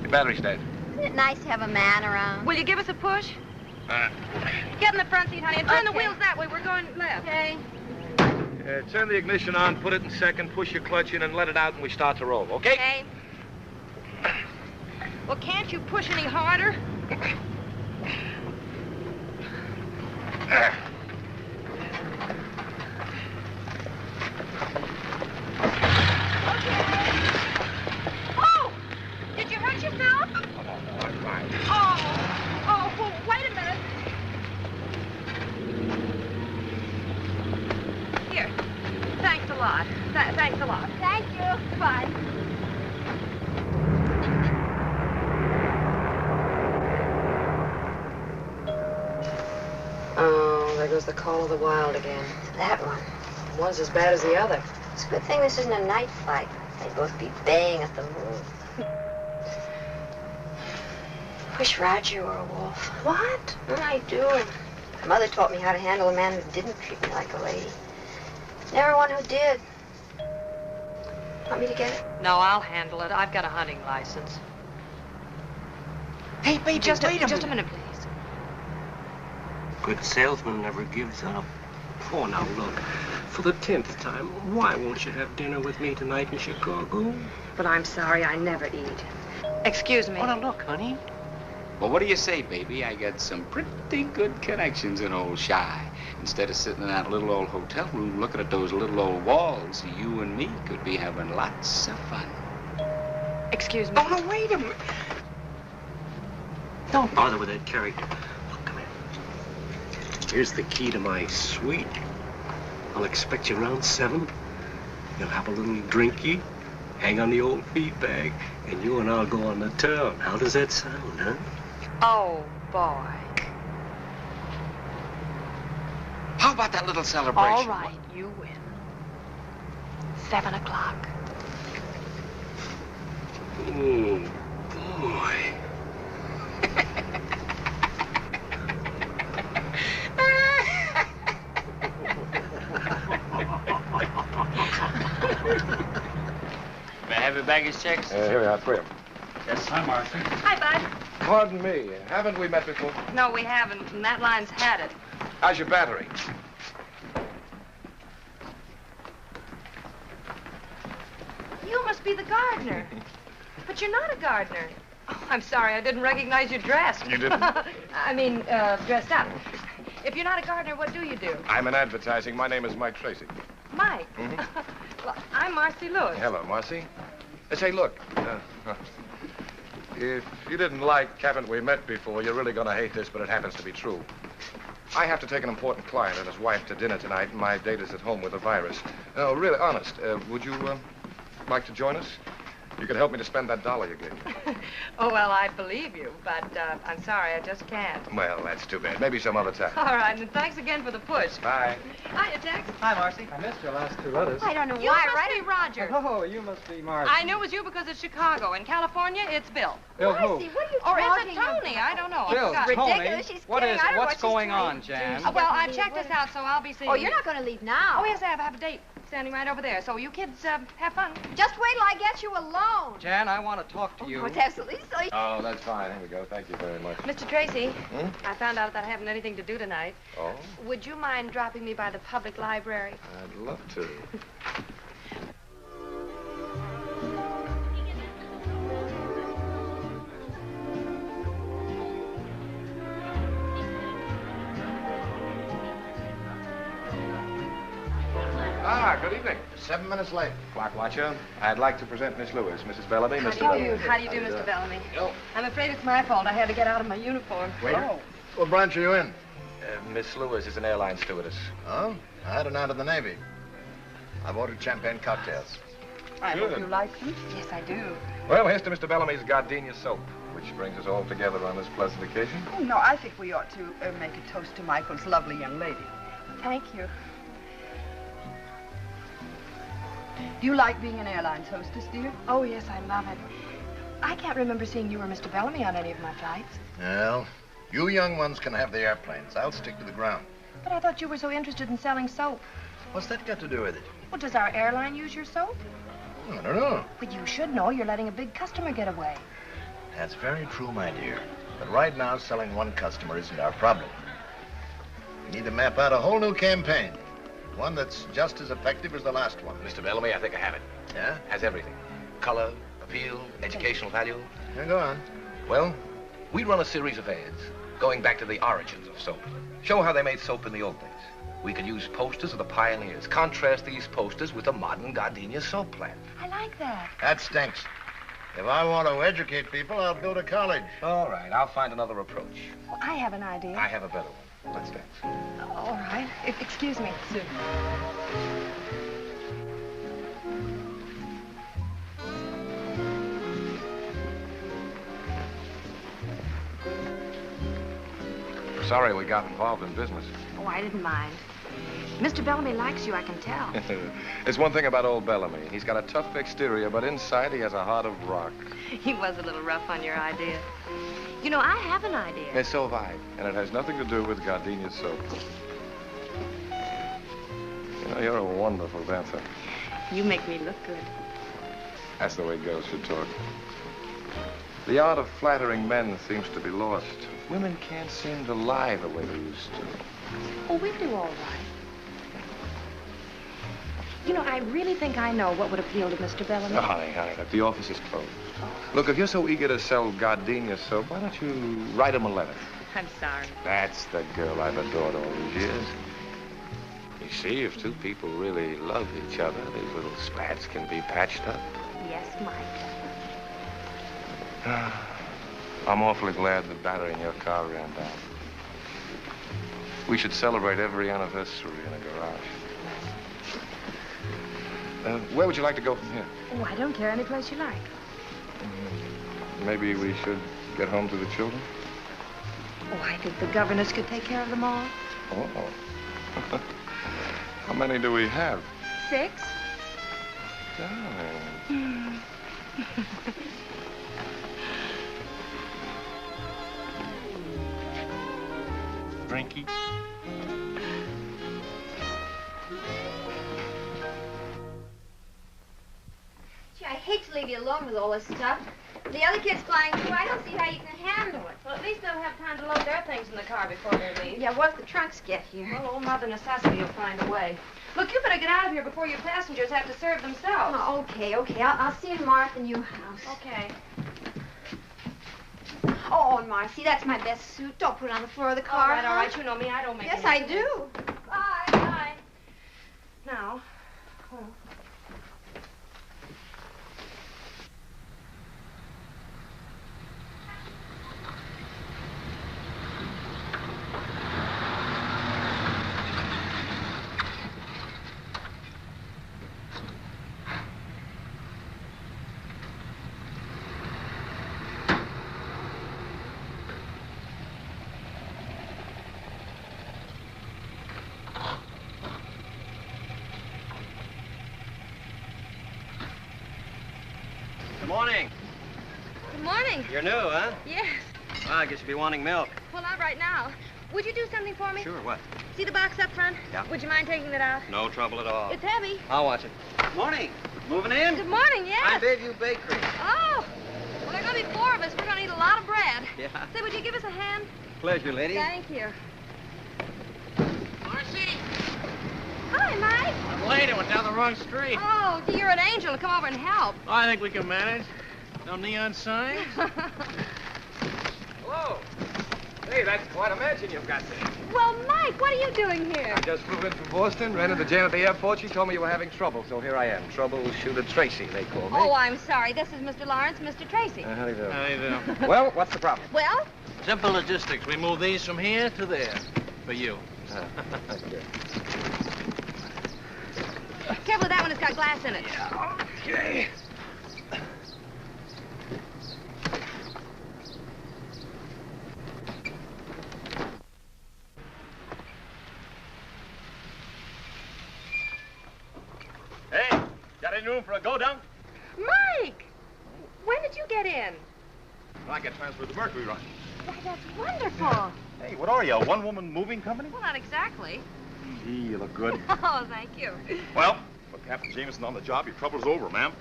Your battery's dead. Isn't it nice to have a man around? Will you give us a push? Get in the front seat, honey, and turn the wheels that way. We're going left. Okay. Turn the ignition on, put it in second, push your clutch in, and let it out, and we start to roll, okay? Okay. Well, can't you push any harder? Oh! Did you hurt yourself? I'm fine. Oh, well, wait a minute. Here. Thanks a lot. Thanks a lot. Thank you. Goodbye. Oh, there goes the call of the wild again. That one. One's as bad as the other. It's a good thing this isn't a night flight. They'd both be baying at the moon. Wish Roger were a wolf. What? I do. My mother taught me how to handle a man who didn't treat me like a lady. Never one who did. Want me to get it? No, I'll handle it. I've got a hunting license. Hey, baby, Just wait a minute, please. Good salesman never gives up. Oh, now look, for the 10th time, why won't you have dinner with me tonight in Chicago? But I'm sorry, I never eat. Excuse me. Oh, now look, honey. Well, what do you say, baby? I got some pretty good connections in old Shy. Instead of sitting in that little old hotel room looking at those little old walls, you and me could be having lots of fun. Excuse me. Oh, no, wait a minute. Don't bother with that character. Look, come here. Here's the key to my suite. I'll expect you around 7. You'll have a little drinky, hang on the old feedback, and you and I'll go on the town. How does that sound, huh? Oh, boy. How about that little celebration? All right, you win. 7 o'clock. Oh, boy. May I have your baggage checks? Here we are, 3 of them. Yes, hi, Marcy. Hi, Bud. Pardon me, haven't we met before? No, we haven't, and that line's had it. How's your battery? You must be the gardener. But you're not a gardener. Oh, I'm sorry, I didn't recognize you dressed. You didn't? I mean, dressed up. If you're not a gardener, what do you do? I'm in advertising. My name is Mike Tracy. Mike. Well, I'm Marcy Lewis. Hello, Marcy. Say, look, if you didn't like haven't we met before, you're really going to hate this, but it happens to be true. I have to take an important client and his wife to dinner tonight, and my date is at home with a virus. No, really, honest, would you like to join us? You could help me to spend that $1 you gave me. Oh, well, I believe you, but I'm sorry, I just can't. Well, that's too bad. Maybe some other time. All right, and thanks again for the push. Bye. Hiya, Tex. Hi, Marcy. I missed your last 2 letters. I don't know You why, must right? be Roger. Oh, you must be Marcy. I knew it was you because it's Chicago. In California, it's Bill. Bill who? Marcy, what are you Or is talking it Tony? about? I don't know. Bill, I forgot. Tony. Ridiculous. She's What kidding. is I it? don't know What's what she's going trying on, to Jan? do. Well, I've checked this out, so I'll be seeing Oh, you. you're not going to leave now. Oh, yes, I have a date standing right over there. So you kids have fun. Just wait till I get you alone. Jan, I want to talk to you. Oh, it's absolutely silly. Oh, that's fine. Here we go. Thank you very much. Mr. Tracy, Hmm? I found out that I haven't anything to do tonight. Oh, Would you mind dropping me by the public library? I'd love to. Good evening. 7 minutes late. Clock watcher. I'd like to present Miss Lewis, Mrs. Bellamy, How Mr. do you Bellamy. do? How do you do, Mr. Bellamy? Oh. I'm afraid it's my fault. I had to get out of my uniform. Waiter? What branch are you in? Miss Lewis is an airline stewardess. Oh, I had an out of the Navy. I've ordered champagne cocktails. I Good. hope you like them. Yes, I do. Well, here's to Mr. Bellamy's gardenia soap, which brings us all together on this pleasant occasion. Oh, no, I think we ought to make a toast to Michael's lovely young lady. Thank you. Do you like being an airline hostess, dear? Oh, yes, I love it. I can't remember seeing you or Mr. Bellamy on any of my flights. Well, you young ones can have the airplanes. I'll stick to the ground. But I thought you were so interested in selling soap. What's that got to do with it? Well, does our airline use your soap? I don't know. But you should know. You're letting a big customer get away. That's very true, my dear. But right now, selling one customer isn't our problem. We need to map out a whole new campaign. One that's just as effective as the last one. Mr. Bellamy, I think I have it. Yeah? Has everything. Color, appeal, educational value. Yeah, go on. Well, we run a series of ads going back to the origins of soap. Show how they made soap in the old days. We could use posters of the pioneers. Contrast these posters with the modern gardenia soap plant. I like that. That stinks. If I want to educate people, I'll go to college. All right, I'll find another approach. Well, I have an idea. I have a better one. Let's dance. All right. Excuse me. Sue. Sorry we got involved in business. Oh, I didn't mind. Mr. Bellamy likes you, I can tell. There's one thing about old Bellamy. He's got a tough exterior, but inside he has a heart of rock. He was a little rough on your idea. You know, I have an idea. And so have I. And it has nothing to do with gardenia soap. You know, you're a wonderful dancer. You make me look good. That's the way girls should talk. The art of flattering men seems to be lost. Women can't seem to lie the way they used to. Oh, we do all right. You know, I really think I know what would appeal to Mr. Bellamy. Oh, honey, look, the office is closed. Oh. Look, if you're so eager to sell gardenia soap, why don't you write him a letter? I'm sorry. That's the girl I've adored all these years. You see, if two people really love each other, these little spats can be patched up. Yes, Mike. I'm awfully glad the battery in your car ran down. We should celebrate every anniversary in a garage. Where would you like to go from here? Oh, I don't care. Any place you like. Maybe we should get home to the children? Oh, I think the governess could take care of them all. Oh. How many do we have? 6. Darling. Drinky. Gee, I hate to leave you alone with all this stuff. The other kids flying through, I don't see how you can handle it. Well, at least they'll have time to load their things in the car before they leave. Yeah, once the trunks get here. Well, old Mother Necessity will find a way. Look, you better get out of here before your passengers have to serve themselves. Oh, okay. I'll see you tomorrow at the new house. Okay. Oh, Marcy, that's my best suit. Don't put it on the floor of the car. All right. You know me. I don't make Yes, any I do. Bye. Bye. Now. Oh. Good morning. Good morning. You're new, huh? Yes. Well, I guess you'll be wanting milk. Well, not right now. Would you do something for me? Sure, what? See the box up front? Yeah. Would you mind taking that out? No trouble at all. It's heavy. I'll watch it. Morning. Moving in? Good morning, yes. I'm Bayview Bakery. Oh. Well, there are going to be 4 of us. We're going to eat a lot of bread. Yeah. Say, would you give us a hand? Pleasure, lady. Thank you. Marcy! Hi, Mike. I'm late. I went down the wrong street. Oh, gee, you're an angel to come over and help. I think we can manage. No neon signs? Hello. Hey, that's quite a mansion you've got there. Well, Mike, what are you doing here? I just flew in from Boston, ran into Jane at the airport. She told me you were having trouble, so here I am. Troubleshooter Tracy, they call me. Oh, I'm sorry. This is Mr. Lawrence, Mr. Tracy. How do you do? How do you do? Well, what's the problem? Well? Simple logistics. We move these from here to there. For you. Good. Careful with that one. It's got glass in it. Yeah, okay. Hey, got any room for a go-down? Mike! When did you get in? I get transferred to Mercury Run. Why, that's wonderful. Hey, what are you, a one-woman moving company? Well, not exactly. Gee, you look good. Oh, thank you. Well, put Captain Jamison on the job, your trouble's over, ma'am.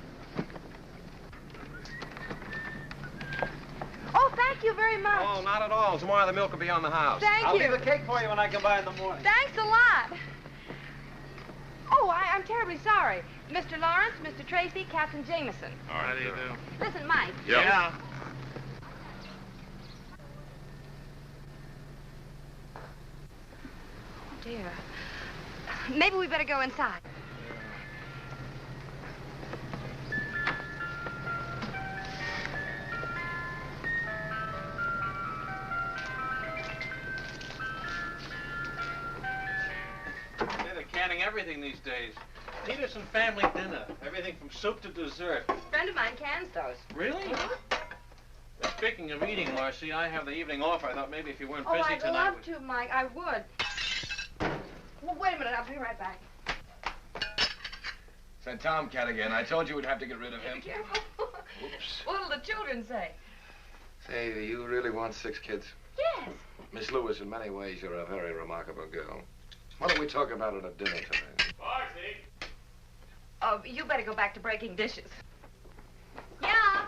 very much. Oh, not at all. Tomorrow the milk will be on the house. Thank I'll you. leave the cake for you when I come by in the morning. Thanks a lot. Oh, I'm terribly sorry. Mr. Lawrence, Mr. Tracy, Captain Jamison. All right. How do you do? Listen, Mike. Yep. Yeah. Oh, dear. Maybe we better go inside. They're canning everything these days. Peterson family dinner. Everything from soup to dessert. A friend of mine cans those. Really? Speaking of eating, Marcy, I have the evening off. I thought maybe if you weren't Oh, busy I'd tonight... love to, Mike. I would. Well, wait a minute. I'll be right back. It's that tomcat again. I told you we'd have to get rid of him. Be careful. Oops. What'll the children say? Say, do you really want 6 kids? Yes. Miss Lewis, in many ways, you're a very remarkable girl. Why don't we talk about it at dinner tonight? Marcy! Oh, you better go back to breaking dishes. Yeah.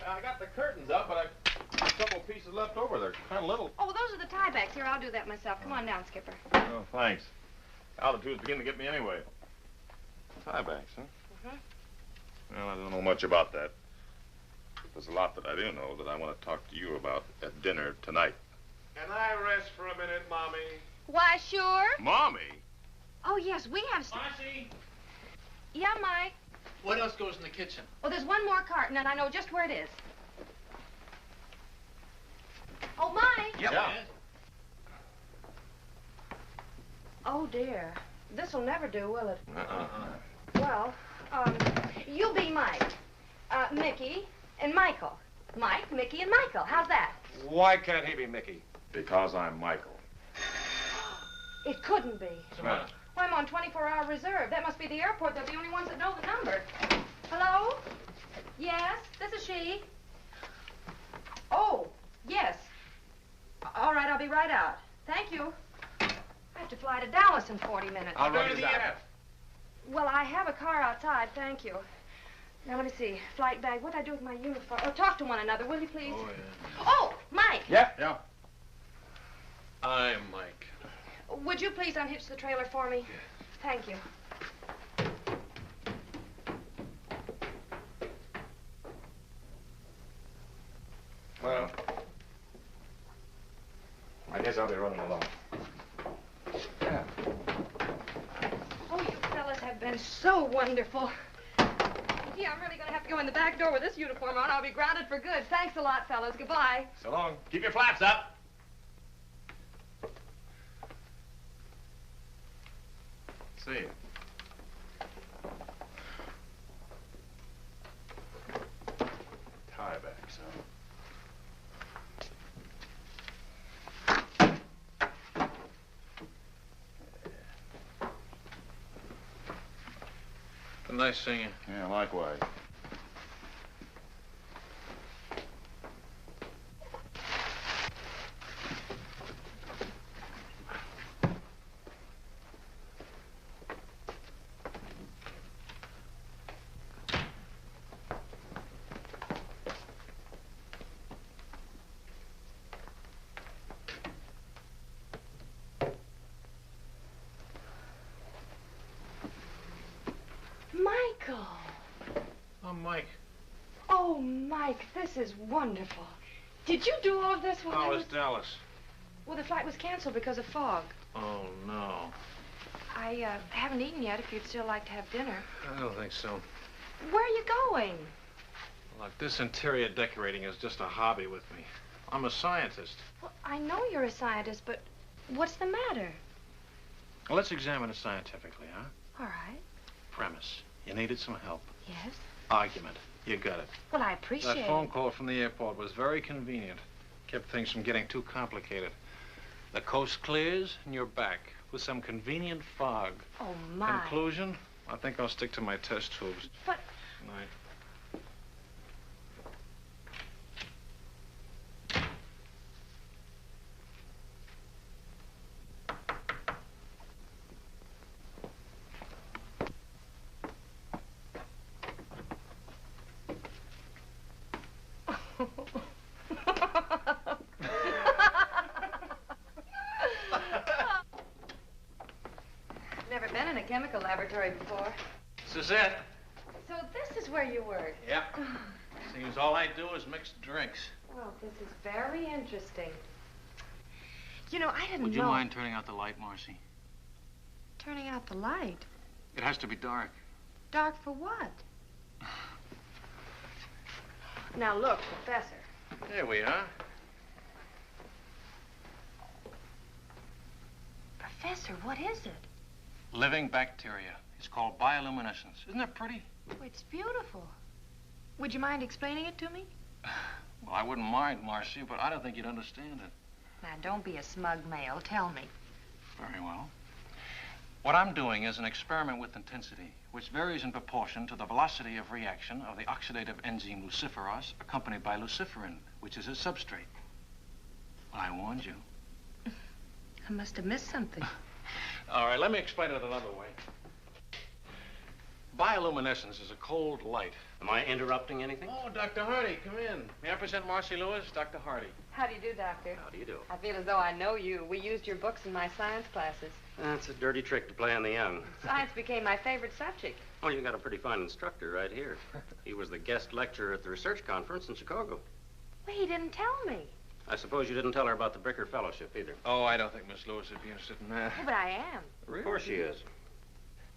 I got the curtains up, but I a couple pieces left over. They're kind of little. Oh, those are the tiebacks. Here, I'll do that myself. Come on down, Skipper. Oh, thanks. Altitude's beginning to get me anyway. Tiebacks, huh? Mm-hmm. Well, I don't know much about that. There's a lot that I do know that I want to talk to you about at dinner tonight. Can I rest for a minute, Mommy? Why, sure. Mommy? Oh, yes, we have... Marcy! Yeah, Mike? What else goes in the kitchen? Oh, there's one more carton, and I know just where it is. Oh, Mike? Yep. Yeah. Oh, dear. This'll never do, will it? Uh-uh. Well, you'll be Mike, Mickey, and Michael. Mike, Mickey, and Michael. How's that? Why can't he be Mickey? Because I'm Michael. It couldn't be. Right. Well, I'm on 24-hour reserve. That must be the airport. They're the only ones that know the number. Hello? Yes, this is she. Oh, yes. All right, I'll be right out. Thank you. I have to fly to Dallas in 40 minutes. I'll run you down. Well, I have a car outside, thank you. Now, let me see. Flight bag. What'd I do with my uniform? Oh, talk to one another, will you, please? Oh, yeah. Oh, Mike. Yep. Yeah. I'm Mike. Would you please unhitch the trailer for me? Yeah. Thank you. Well, I guess I'll be running along. Yeah. Oh, you fellas have been so wonderful. Gee, I'm really going to have to go in the back door with this uniform on. I'll be grounded for good. Thanks a lot, fellas. Goodbye. So long. Keep your flaps up. See you. Tiebacks, huh? Nice seeing you. Yeah, likewise. Michael. Oh, Mike. Oh, Mike, this is wonderful. Did you do all of this while I How was... is Dallas? Well, the flight was canceled because of fog. Oh, no. I haven't eaten yet if you'd still like to have dinner. I don't think so. Where are you going? Look, this interior decorating is just a hobby with me. I'm a scientist. Well, I know you're a scientist, but what's the matter? Well, let's examine it scientifically, huh? All right. Premise. You needed some help. Yes? Argument. You got it. Well, I appreciate That phone call from the airport was very convenient. Kept things from getting too complicated. The coast clears and you're back with some convenient fog. Oh, my. Conclusion? I think I'll stick to my test tubes. But... Night. laboratory before. This is it. So this is where you work? Yeah. Seems all I do is mix drinks. Well, this is very interesting. You know, I didn't know... Would you mind turning out the light, Marcy? Turning out the light? It has to be dark. Dark for what? Now, look, Professor. There we are. Professor, what is it? Living bacteria. It's called bioluminescence. Isn't that pretty? Oh, it's beautiful. Would you mind explaining it to me? Well, I wouldn't mind, Marcy, but I don't think you'd understand it. Now, don't be a smug male. Tell me. Very well. What I'm doing is an experiment with intensity, which varies in proportion to the velocity of reaction of the oxidative enzyme luciferase, accompanied by luciferin, which is its substrate. Well, I warned you. I must have missed something. All right, let me explain it another way. Bioluminescence is a cold light. Am I interrupting anything? Oh, Dr. Hardy, come in. May I present Marcy Lewis, Dr. Hardy? How do you do, Doctor? How do you do? I feel as though I know you. We used your books in my science classes. That's a dirty trick to play on the young. Science became my favorite subject. Oh, you got a pretty fine instructor right here. He was the guest lecturer at the research conference in Chicago. Well, he didn't tell me. I suppose you didn't tell her about the Bricker Fellowship either. Oh, I don't think Miss Lewis would be interested in that. Oh, but I am. Really? Of course she is.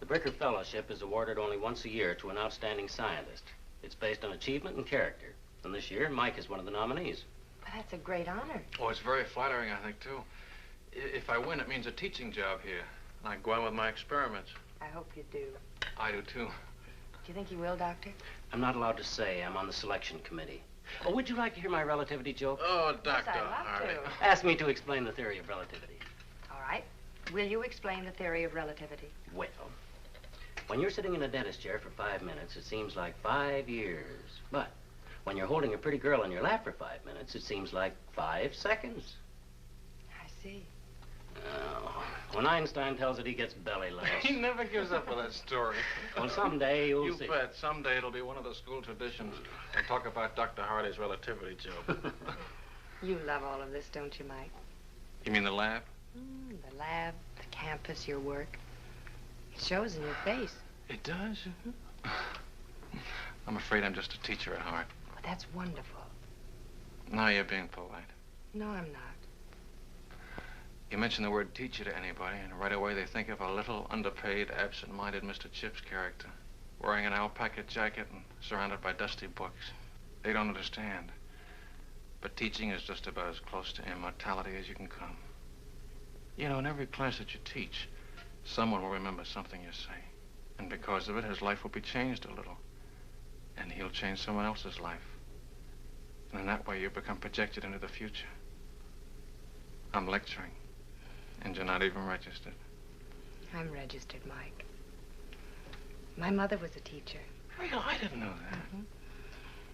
The Bricker Fellowship is awarded only once a year to an outstanding scientist. It's based on achievement and character. And this year, Mike is one of the nominees. Well, that's a great honor. Oh, it's very flattering, I think, too. If I win, it means a teaching job here. And I can go on with my experiments. I hope you do. I do, too. Do you think you will, Doctor? I'm not allowed to say. I'm on the selection committee. Oh, would you like to hear my relativity joke? Oh, Doctor Yes, I'd love to. Ask me to explain the theory of relativity. All right. Will you explain the theory of relativity? Well, when you're sitting in a dentist chair for 5 minutes, it seems like 5 years. But when you're holding a pretty girl in your lap for 5 minutes, it seems like 5 seconds. I see. Oh, when Einstein tells it, he gets belly laughs. He never gives up on that story. Well, someday you'll see. You bet. Someday it'll be one of the school traditions. We'll talk about Dr. Hardy's relativity joke. You love all of this, don't you, Mike? You mean the lab? The lab, the campus, your work. It shows in your face. It does? I'm afraid I'm just a teacher at heart. Well, that's wonderful. Now you're being polite. No, I'm not. You mention the word teacher to anybody, and right away they think of a little, underpaid, absent-minded Mr. Chips character, wearing an alpaca jacket and surrounded by dusty books. They don't understand. But teaching is just about as close to immortality as you can come. You know, in every class that you teach, someone will remember something you say. And because of it, his life will be changed a little. And he'll change someone else's life. And in that way, you become projected into the future. I'm lecturing. And you're not even registered. I'm registered, Mike. My mother was a teacher. Well, I didn't know that.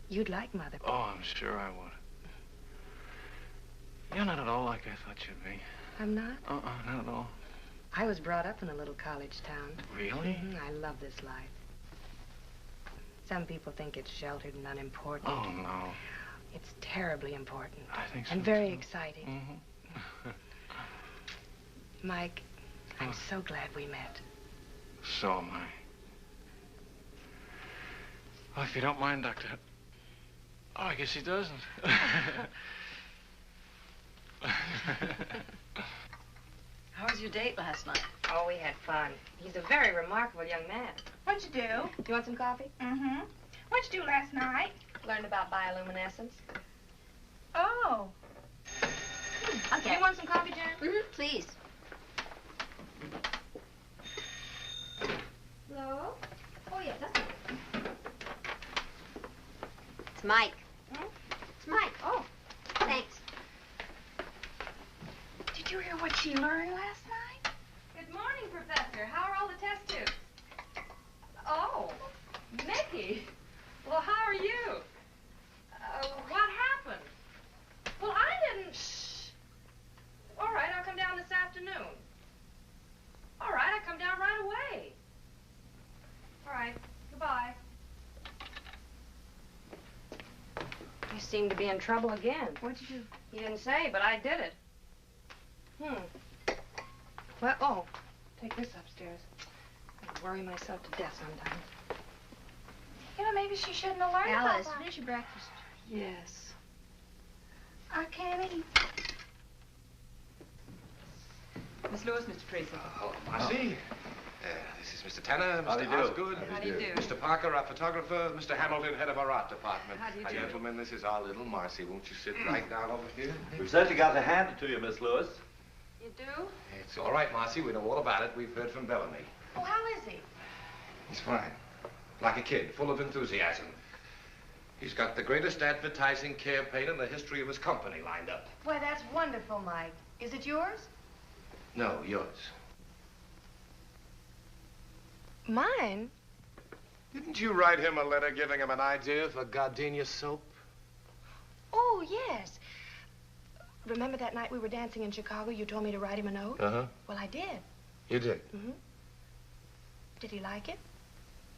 You'd like Mother. Oh, I'm sure I would. You're not at all like I thought you'd be. I'm not? Not at all. I was brought up in a little college town. Really? I love this life. Some people think it's sheltered and unimportant. Oh, no. It's terribly important. I think so, and very too. exciting. Mike, I'm so glad we met. So am I. Well, if you don't mind, Doctor. Oh, I guess he doesn't. How was your date last night? Oh, we had fun. He's a very remarkable young man. What'd you do? You want some coffee? Mm-hmm. What'd you do last night? Learned about bioluminescence. Oh. Okay. You want some coffee, Jan? Please. Hello? Oh, yeah, that's it. It's Mike. Hmm? It's Mike. Oh. Thanks. Did you hear what she learned last night? Good morning, Professor. How are all the test tubes? Oh, Mickey. Well, how are you? What happened? Well, I didn't... Shh. All right, I'll come down this afternoon. All right, I'll come down right away. All right, goodbye. You seem to be in trouble again. What'd you do? You didn't say, but I did it. Well, oh, take this upstairs. worry myself to death sometimes. You know, maybe she shouldn't have learned Alice, about that. finish your breakfast. Yes. I can't eat. Miss Lewis, Mr. Tracy. Hello, Marcy. This is Mr. Tanner, How do Mr. you do? Osgood. How do you do? Mr. Parker, our photographer. Mr. Hamilton, head of our art department. How do you do? Gentlemen, this is our little Marcy. Won't you sit right down over here? We've certainly got to hand it to you, Miss Lewis. You do? It's all right, Marcy. We know all about it. We've heard from Bellamy. Oh, how is he? He's fine. Like a kid, full of enthusiasm. He's got the greatest advertising campaign in the history of his company lined up. Why, that's wonderful, Mike. Is it yours? No, yours. Mine? Didn't you write him a letter giving him an idea for gardenia soap? Oh, yes. Remember that night we were dancing in Chicago? You told me to write him a note? Uh-huh. Well, I did. You did? Mm-hmm. Did he like it?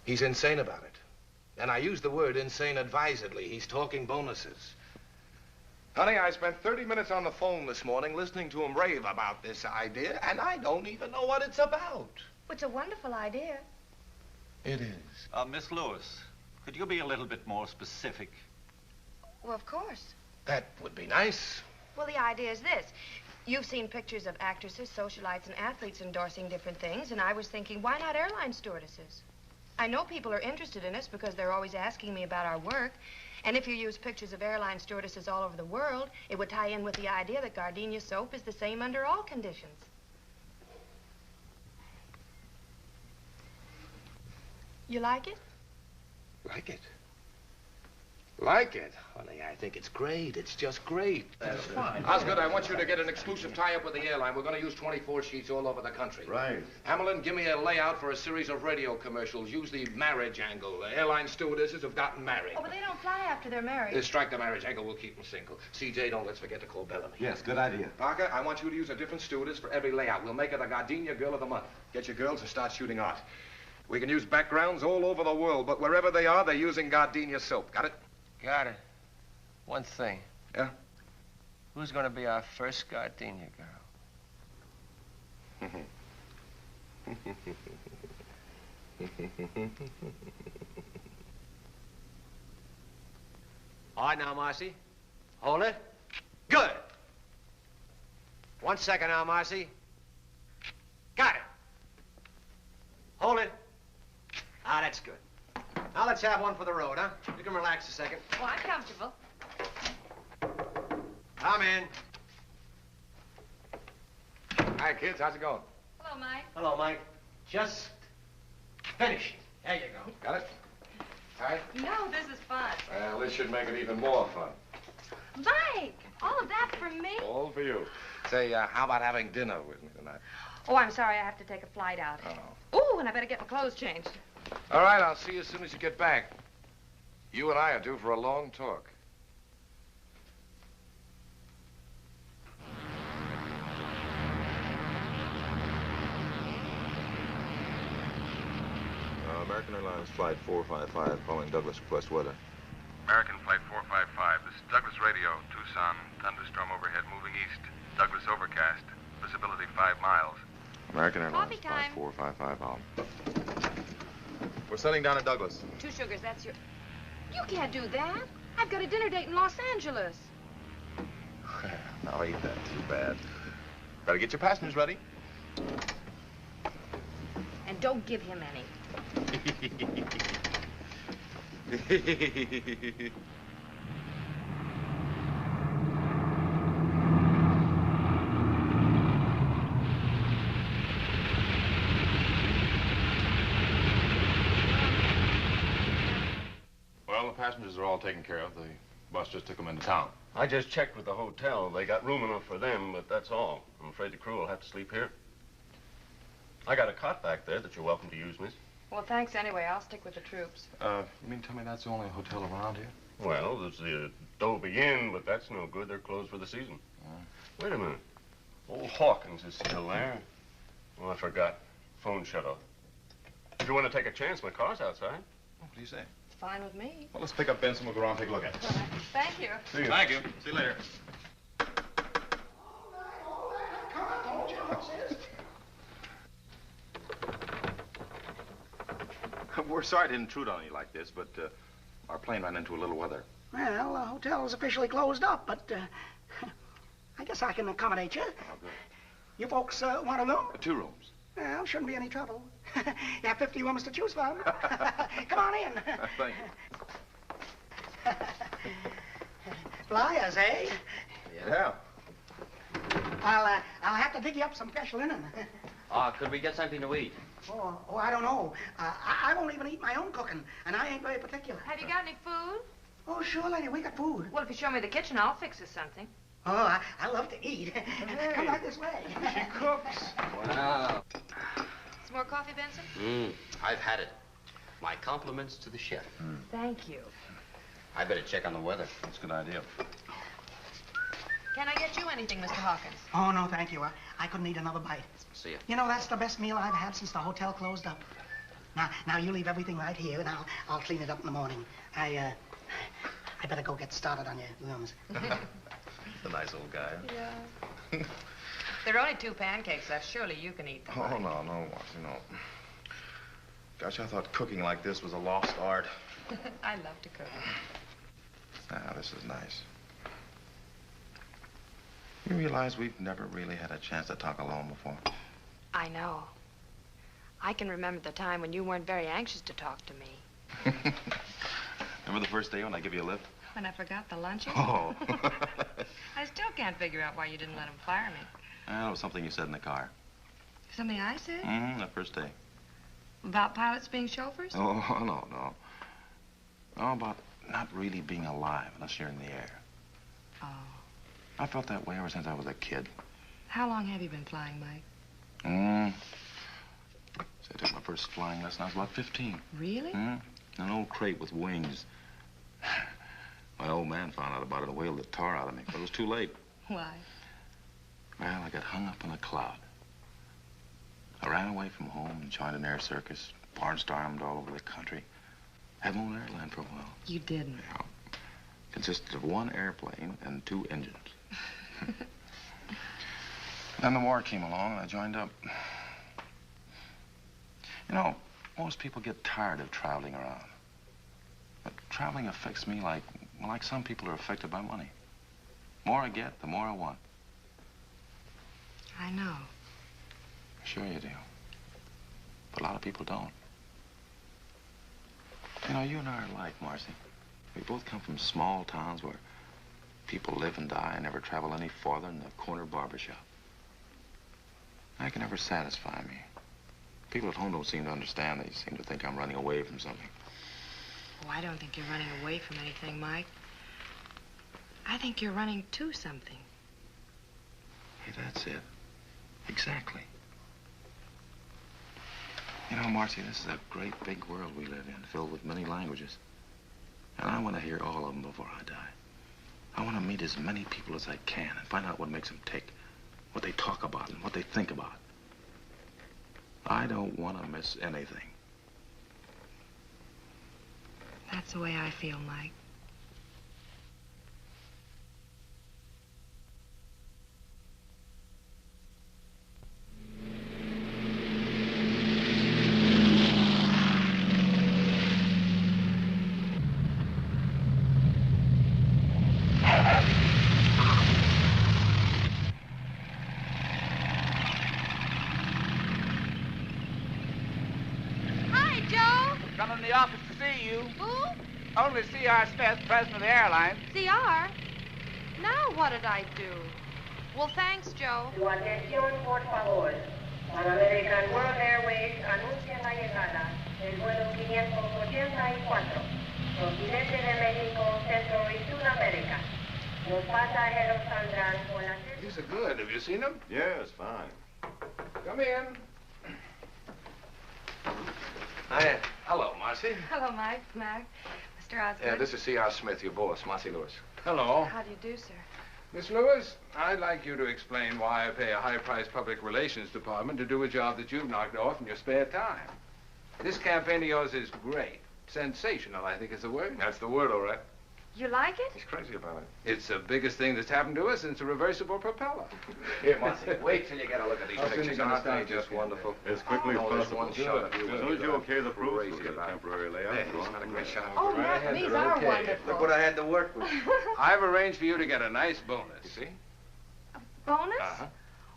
He's insane about it. And I use the word insane advisedly. He's talking bonuses. Honey, I spent 30 minutes on the phone this morning listening to him rave about this idea, and I don't even know what it's about. It's a wonderful idea. It is. Miss Lewis, could you be a little bit more specific? Well, of course. That would be nice. Well, the idea is this. You've seen pictures of actresses, socialites, and athletes endorsing different things, and I was thinking, why not airline stewardesses? I know people are interested in us because they're always asking me about our work. And if you use pictures of airline stewardesses all over the world, it would tie in with the idea that gardenia soap is the same under all conditions. You like it? Like it? Like it? Honey, I think it's great. It's just great. That's fine. Osgood, I want you to get an exclusive tie-up with the airline. We're going to use 24 sheets all over the country. Right. Hamilton, give me a layout for a series of radio commercials. Use the marriage angle. The airline stewardesses have gotten married. Oh, but they don't fly after they're married. Strike the marriage angle. We'll keep them single. CJ, don't let's forget to call Bellamy. Yes, good idea. Parker, I want you to use a different stewardess for every layout. We'll make her the Gardenia Girl of the Month. Get your girls and start shooting art. We can use backgrounds all over the world, but wherever they are, they're using Gardenia soap. Got it? Got it. One thing. Yeah? Who's going to be our first gardenia girl? All right, now, Marcy. Hold it. Good. 1 second now, Marcy. Got it. Hold it. Ah, that's good. Now let's have one for the road, huh? You can relax a second. Oh, I'm comfortable. Come in. Hi, kids. How's it going? Hello, Mike. Hello, Mike. Just finished. There you go. Got it? All right. No, this is fun. Well, this should make it even more fun. Mike, all of that for me? All for you. Say, how about having dinner with me tonight? Oh, I'm sorry. I have to take a flight out. Oh, and I better get my clothes changed. All right, I'll see you as soon as you get back. You and I are due for a long talk. American Airlines Flight 455 calling Douglas request weather. American Flight 455. This is Douglas Radio, Tucson. Thunderstorm overhead moving east. Douglas overcast. Visibility 5 miles. American Airlines Coffee Flight time. 455 on. We're setting down at Douglas. 2 sugars, that's your... You can't do that. I've got a dinner date in Los Angeles. Now, ain't that too bad. Better get your passengers ready. And don't give him any. Well, the passengers are all taken care of. The bus just took them into town. I just checked with the hotel. They got room enough for them, but that's all. I'm afraid the crew will have to sleep here. I got a cot back there that you're welcome to use, miss. Well, thanks anyway. I'll stick with the troops. You mean tell me that's the only hotel around here? Well, there's the Adobe Inn, but that's no good. They're closed for the season. Wait a minute. Old Hawkins is still there. Oh, I forgot. Phone shut off. If you want to take a chance, my car's outside. What do you say? It's fine with me. Well, let's pick up Benson. We'll go around and take a look at it. Thank you. See you. Thank you. See you later. We're sorry to intrude on you like this, but our plane ran into a little weather. Well, the hotel's officially closed up, but I guess I can accommodate you. Oh, good. You folks want a room? 2 rooms. Well, shouldn't be any trouble. You have 50 rooms to choose from. Come on in. Thank you. Flyers, eh? Yeah. I'll have to dig you up some fresh linen. Could we get something to eat? Oh, I don't know. I won't even eat my own cooking, and I ain't very particular. Have you got any food? Oh, sure, lady, we got food. Well, if you show me the kitchen, I'll fix us something. Oh, I love to eat. Come right this way. She cooks. Wow. Some more coffee, Benson? I've had it. My compliments to the chef. Thank you. I better check on the weather. That's a good idea. Can I get you anything, Mr. Hawkins? Oh, no, thank you. I couldn't eat another bite. See ya. You know, that's the best meal I've had since the hotel closed up. Now you leave everything right here, and I'll clean it up in the morning. I better go get started on your rooms. The nice old guy. Yeah. There are only 2 pancakes left. Surely you can eat them. Oh, no, Marcy, no. Gosh, I thought cooking like this was a lost art. I love to cook. Now, this is nice. You realize we've never really had a chance to talk alone before? I know. I can remember the time when you weren't very anxious to talk to me. Remember the first day when I give you a lift? When I forgot the luncheon? Oh. I still can't figure out why you didn't let him fire me. It was something you said in the car. Something I said? That first day. About pilots being chauffeurs? Oh, no. Oh, about not really being alive unless you're in the air. Oh. I felt that way ever since I was a kid. How long have you been flying, Mike? I took my first flying lesson. I was about 15. Really? An old crate with wings. My old man found out about it and whaled the tar out of me, but it was too late. Why? Well, I got hung up in a cloud. I ran away from home and joined an air circus, barnstormed all over the country. Had my own airline for a while. You didn't? Yeah. Consisted of 1 airplane and 2 engines. Then the war came along and I joined up. You know, most people get tired of traveling around. But traveling affects me like some people are affected by money. The more I get, the more I want. I know. Sure you do. But a lot of people don't. You know, you and I are alike, Marcy. We both come from small towns where people live and die and never travel any farther than the corner barber shop. That can never satisfy me. People at home don't seem to understand. They seem to think I'm running away from something. Oh, I don't think you're running away from anything, Mike. I think you're running to something. Hey, that's it. Exactly. You know, Marcy, this is a great big world we live in, filled with many languages. And I want to hear all of them before I die. I want to meet as many people as I can and find out what makes them tick, what they talk about and what they think about. I don't want to miss anything. That's the way I feel, Mike. Office to see you. Who? Only C.R. Smith, president of the airline. C.R.? Now what did I do? Well, thanks, Joe. Su atención, por favor. Pan American World Airways anuncia la llegada del vuelo 584, procedente de México, Centro y Sudamérica. Los pasajeros saldrán por la... These are good. Have you seen them? Yes, fine. Come in. Hi. Hello, Marcy. Hello, Mike. Mac. Mr. Osgood. Yeah, this is C.R. Smith, your boss, Marcy Lewis. Hello. How do you do, sir? Miss Lewis, I'd like you to explain why I pay a high-priced public relations department to do a job that you've knocked off in your spare time. This campaign of yours is great. Sensational, I think is the word. That's the word, all right. You like it? He's crazy about it. It's the biggest thing that's happened to us since a reversible propeller. Here, Marcy, wait till you get a look at these pictures. Aren't they just wonderful? As quickly as possible. One shot. As soon as you okay the proof, we'll get a temporary layout. Yeah, he's not a great shot. Oh, yeah, these are wonderful. Look what I had to work with. I've arranged for you to get a nice bonus. You see? Bonus? Uh-huh.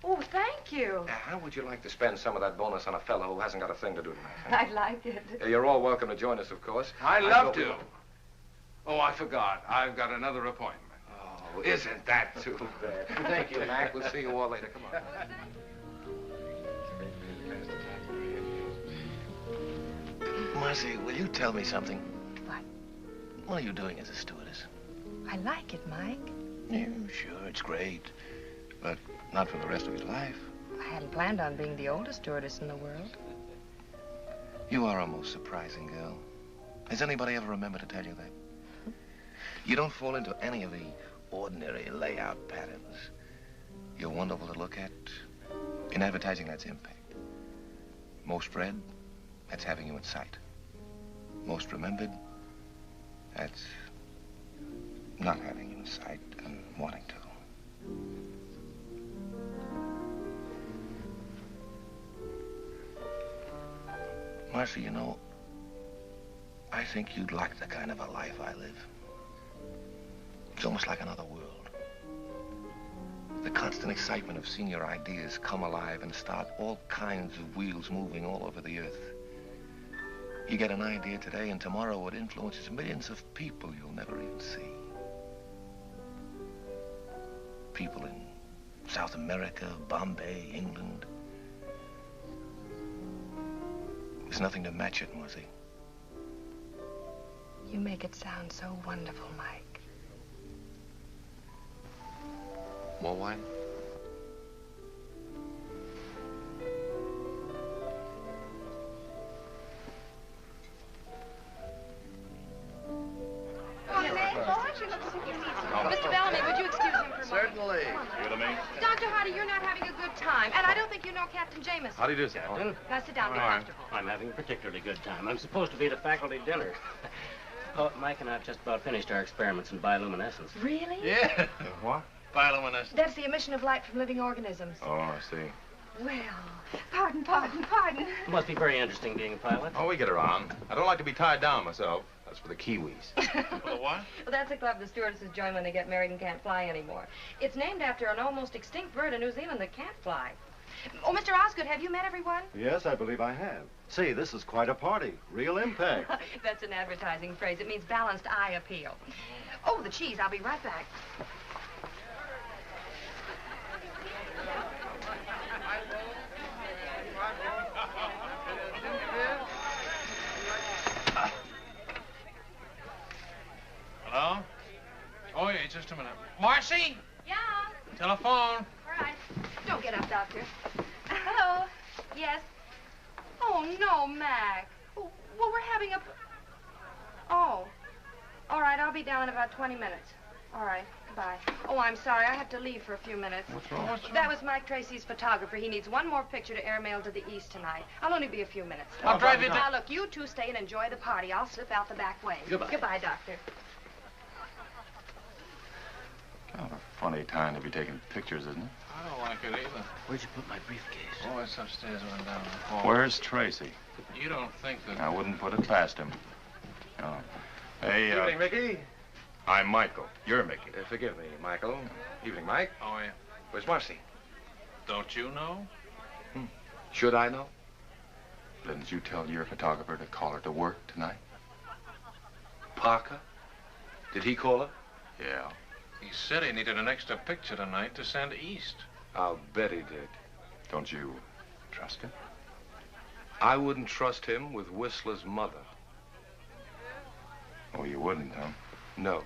Oh, thank you. Now, how would you like to spend some of that bonus on a fellow who hasn't got a thing to do tonight? Huh? I'd like it. You're all welcome to join us, of course. I'd love to. Oh, I forgot. I've got another appointment. Oh, isn't that too bad? Thank you, Mac. We'll see you all later. Come on. Marcy, will you tell me something? What? What are you doing as a stewardess? I like it, Mike. Yeah, sure, it's great. But not for the rest of your life. I hadn't planned on being the oldest stewardess in the world. You are a most surprising girl. Has anybody ever remembered to tell you that? You don't fall into any of the ordinary layout patterns. You're wonderful to look at. In advertising, that's impact. Most read, that's having you in sight. Most remembered, that's not having you in sight and wanting to. Marcy, you know, I think you'd like the kind of a life I live. It's almost like another world. The constant excitement of seeing your ideas come alive and start all kinds of wheels moving all over the earth. You get an idea today, and tomorrow it influences millions of people you'll never even see. People in South America, Bombay, England. There's nothing to match it, Marcy. You make it sound so wonderful, Mike. More wine? Mr. Bellamy, would you excuse him for a moment? Certainly. You to me? Dr. Hardy, you're not having a good time, and I don't think you know Captain Jamison. How do you do, Captain? Now sit down, be All right. comfortable. I'm having a particularly good time. I'm supposed to be at a faculty dinner. Oh, Mike and I have just about finished our experiments in bioluminescence. Really? Yeah. What? Bioluminescence. That's the emission of light from living organisms. Oh, I see. Well, pardon. It must be very interesting being a pilot. Oh, we get around. I don't like to be tied down myself. That's for the Kiwis. For the what? Well, that's a club the stewardesses join when they get married and can't fly anymore. It's named after an almost extinct bird in New Zealand that can't fly. Oh, Mr. Osgood, have you met everyone? Yes, I believe I have. Say, this is quite a party. Real impact. That's an advertising phrase. It means balanced eye appeal. Oh, the cheese. I'll be right back. Hello? Oh, yeah, just a minute. Marcy? Yeah? Telephone. All right. Don't get up, Doctor. Hello? Yes? Oh, no, Mac. Oh, well, we're having a... Oh. All right, I'll be down in about 20 minutes. All right, goodbye. Oh, I'm sorry. I have to leave for a few minutes. What's wrong? That was Mike Tracy's photographer. He needs one more picture to airmail to the east tonight. I'll only be a few minutes. I'll drive you down. Now, look, you two stay and enjoy the party. I'll slip out the back way. Goodbye. Goodbye, Doctor. Kind of a funny time to be taking pictures, isn't it? I don't like it either. Where'd you put my briefcase? Oh, it's upstairs and down the hall. Where's Tracy? You don't think that... I wouldn't put it past him. Oh. Hey, Evening, Mickey. I'm Michael. You're Mickey. Forgive me, Michael. Evening, Mike. Oh, yeah. Where's Marcy? Don't you know? Should I know? Didn't you tell your photographer to call her to work tonight? Parker? Did he call her? Yeah. He said he needed an extra picture tonight to send east. I'll bet he did. Don't you trust him? I wouldn't trust him with Whistler's mother. Oh, you wouldn't, huh? No.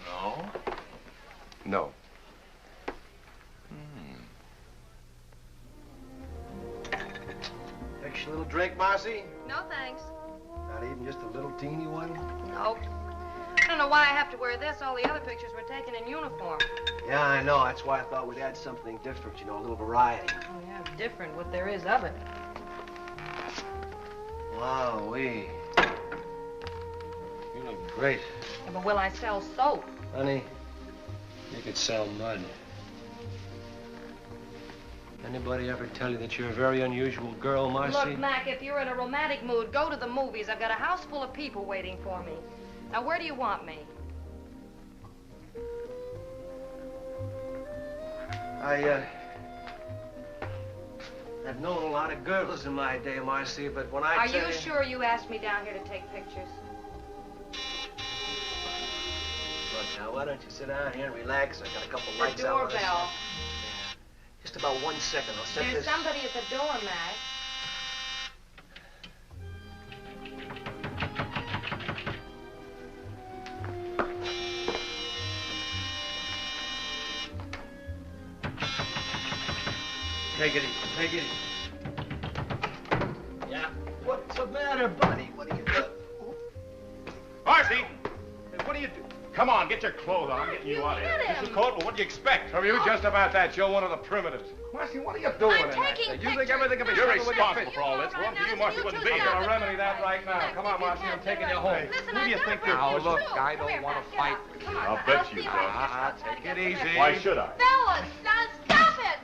No? No. Extra little drink, Marcy? No, thanks. Not even just a little teeny one? Nope. I don't know why I have to wear this. All the other pictures were taken in uniform. Yeah, I know. That's why I thought we'd add something different, you know, a little variety. Oh, yeah, different what there is of it. Wow-wee. You Oh, great. Yeah, but will I sell soap? Honey, you could sell mud. Anybody ever tell you that you're a very unusual girl, Marcy? Look, Mac, if you're in a romantic mood, go to the movies. I've got a house full of people waiting for me. Now, where do you want me? I've known a lot of girls in my day, Marcy, but when I Are tell you sure you asked me down here to take pictures? Look, now, why don't you sit down here and relax? I got a couple The lights I wanna see. doorbell. Just about 1 second. I'll set There's this. somebody at the door, Mac. Take it easy. Take it easy. Yeah. What's the matter, buddy? What are you doing? Marcy! Hey, what are you doing? Come on, get your clothes on. I'm getting you out of here. hit him. Mr. Court, well, what do you expect? From you just about that, Joe, one of the primitives. Marcy, what are you doing I'm in that taking thing? You think pictures. everything can be You're settled with your responsible fist? for all this. Well, up to you, Marcy, wouldn't be I'm here. gonna remedy that right now. Come on, Marcy, I'm taking you home. Listen, Who do you I've think got you're a Now, brand look, new I shoe. don't Come want here, to Mac, fight get with up. you. Come on, I'll bet see you if I do. can Take it easy. Why should I? Fellas, now stop it!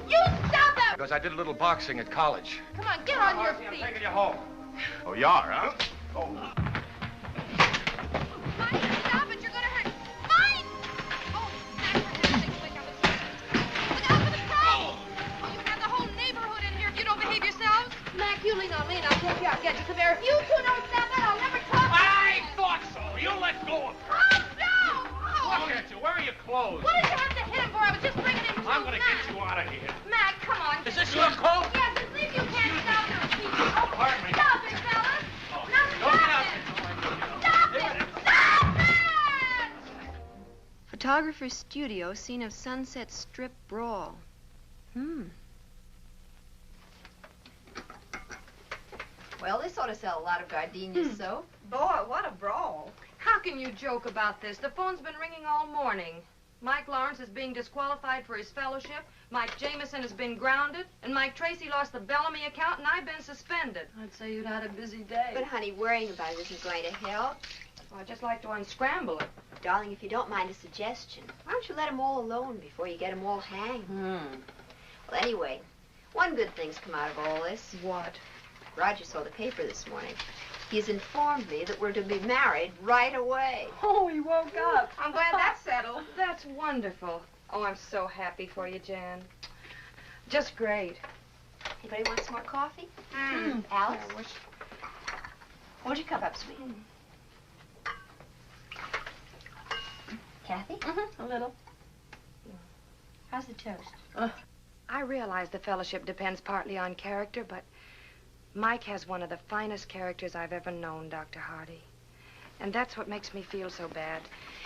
You stop it! Because I did a little boxing at college. Come on, get on your Marcy, I'm feet. taking you home. Oh, you are, huh? Oh. Mike, stop it! You're gonna hurt. Mike! Oh, Mac, for heaven's sake, wake up and look out for the crowd! You have the whole neighborhood in here if you don't behave yourselves. Mac, you lean on me and I'll take you out. Get you. Come here. If you two don't stop it, I'll never talk. I thought so. You let go of her. Oh, no! Oh. Look at you. Where are your clothes? What did you have to hit him for? I was just bringing him to I'm going to Mac. get you out of here. Mac, come on. Is this your coat? Yes, it's if you can't stop your feet. Oh, Pardon me. stop it, fellas. Now Don't get stop out. it. Stop it. Stop it! Photographer's studio, scene of Sunset Strip brawl. Well, this ought to sell a lot of gardenias soap. Boy, what a brawl. How can you joke about this? The phone's been ringing all morning. Mike Lawrence is being disqualified for his fellowship. Mike Jamison has been grounded. And Mike Tracy lost the Bellamy account, and I've been suspended. I'd say you'd had a busy day. But, honey, worrying about it isn't going to help. Well, I'd just like to unscramble it. Darling, if you don't mind a suggestion, why don't you let them all alone before you get them all hanged? Well, anyway, one good thing's come out of all this. What? Roger saw the paper this morning. He's informed me that we're to be married right away. Oh, he woke up. I'm glad that's settled. That's wonderful. Oh, I'm so happy for you, Jan. Just great. Anybody want some more coffee? Alice? I wish... Hold your cup up, sweet. Kathy? A little. How's the toast? I realize the fellowship depends partly on character, but Mike has one of the finest characters I've ever known, Dr. Hardy. And that's what makes me feel so bad.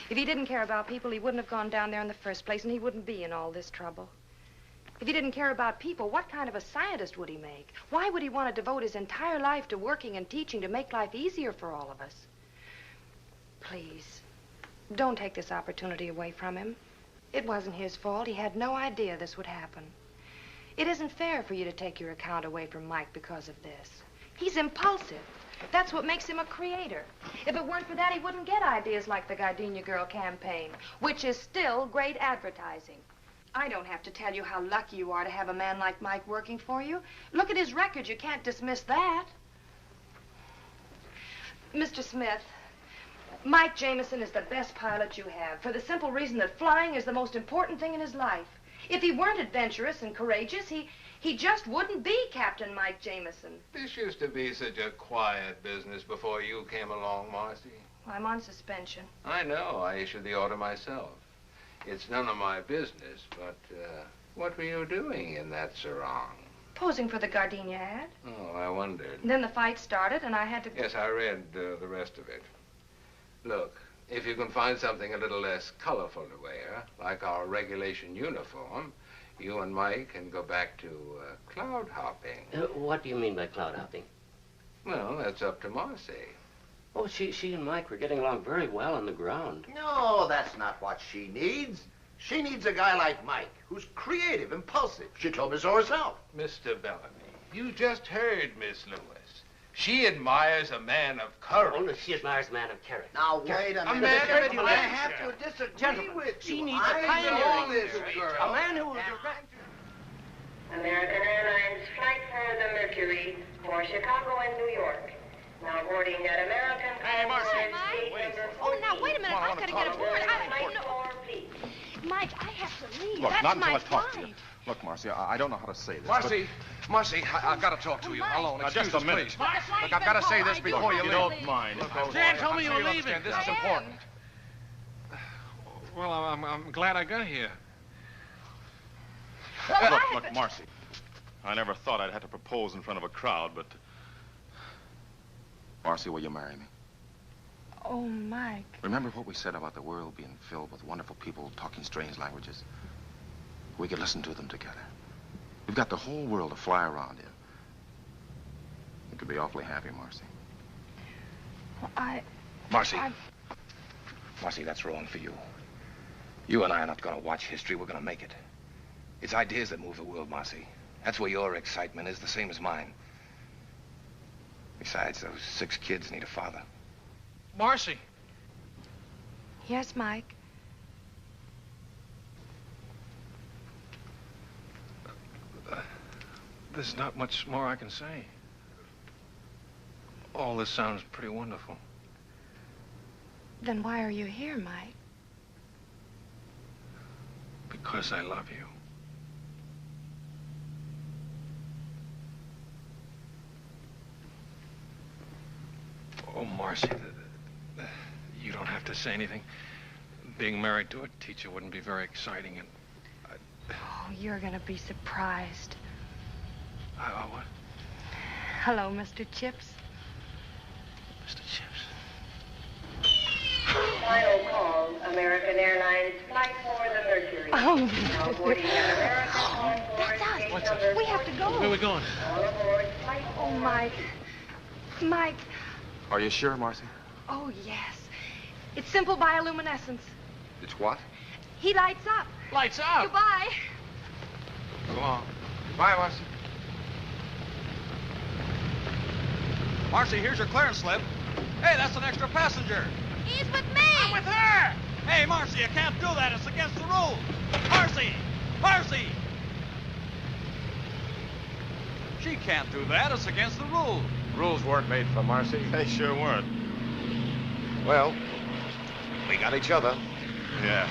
If he didn't care about people, he wouldn't have gone down there in the first place, and he wouldn't be in all this trouble. If he didn't care about people, what kind of a scientist would he make? Why would he want to devote his entire life to working and teaching to make life easier for all of us? Please, don't take this opportunity away from him. It wasn't his fault. He had no idea this would happen. It isn't fair for you to take your account away from Mike because of this. He's impulsive. That's what makes him a creator. If it weren't for that, he wouldn't get ideas like the Gardenia Girl campaign, which is still great advertising. I don't have to tell you how lucky you are to have a man like Mike working for you. Look at his record. You can't dismiss that. Mr. Smith, Mike Jamison is the best pilot you have for the simple reason that flying is the most important thing in his life. If he weren't adventurous and courageous, he just wouldn't be Captain Mike Jamison. This used to be such a quiet business before you came along, Marcy. I'm on suspension. I know. I issued the order myself. It's none of my business, but what were you doing in that sarong? Posing for the Gardenia ad. Oh, I wondered. Then the fight started, and I had to... Yes, I read the rest of it. Look, if you can find something a little less colorful to wear, like our regulation uniform, you and Mike can go back to cloud hopping. What do you mean by cloud hopping? Well, that's up to Marcy. Oh, she and Mike were getting along very well on the ground. No, that's not what she needs. She needs a guy like Mike, who's creative, impulsive. She told me so herself. Mr. Bellamy, you just heard Miss Lewis. She admires a man of courage. Only she admires a man of character. Now, wait a minute. I have to disagree with you. She needs I a know pioneering this spirit. girl. A man who will direct. American Airlines flight for the Mercury for Chicago and New York. Now boarding at American Airlines. Oh, now, wait a minute. I've got to get aboard. Mike, I have to leave. Look, That's not until my I talk to you. flight. Look, Marcy, I don't know how to say this. Marcy, I've got to talk to you alone. Now, just Excuse a us, minute. please. Look, I've got to say this before you leave. don't mind. Jan told me you were leaving. This is important. Well, I'm glad I got here. Look, Marcy. I never thought I'd have to propose in front of a crowd, but... Marcy, will you marry me? Oh, Mike. Remember what we said about the world being filled with wonderful people talking strange languages? We could listen to them together. We've got the whole world to fly around in. We could be awfully happy, Marcy. Well, Marcy, that's wrong for you. You and I are not going to watch history. We're going to make it. It's ideas that move the world, Marcy. That's where your excitement is, the same as mine. Besides, those 6 kids need a father. Marcy. Yes, Mike. There's not much more I can say. All this sounds pretty wonderful. Then why are you here, Mike? Because I love you. Oh, Marcy, you don't have to say anything. Being married to a teacher wouldn't be very exciting, and Oh, you're gonna be surprised. what? Hello, Mr. Chips. Mr. Chips. Final call, American Airlines flight for the Mercury. Oh. Now boarding at American That's us. gate What's number We have to go. Where are we going? All aboard flight Oh, Mike. Mike. Are you sure, Marcy? Oh, yes. It's simple bioluminescence. It's what? He lights up. Lights up? Goodbye. Go on. Bye, Marcy. Marcy, here's your clearance slip. Hey, that's an extra passenger. He's with me. I'm with her. Hey, Marcy, you can't do that. It's against the rules. Marcy! Marcy! She can't do that. It's against the rules. Rules weren't made for Marcy. They sure weren't. Well, we got each other. Yeah.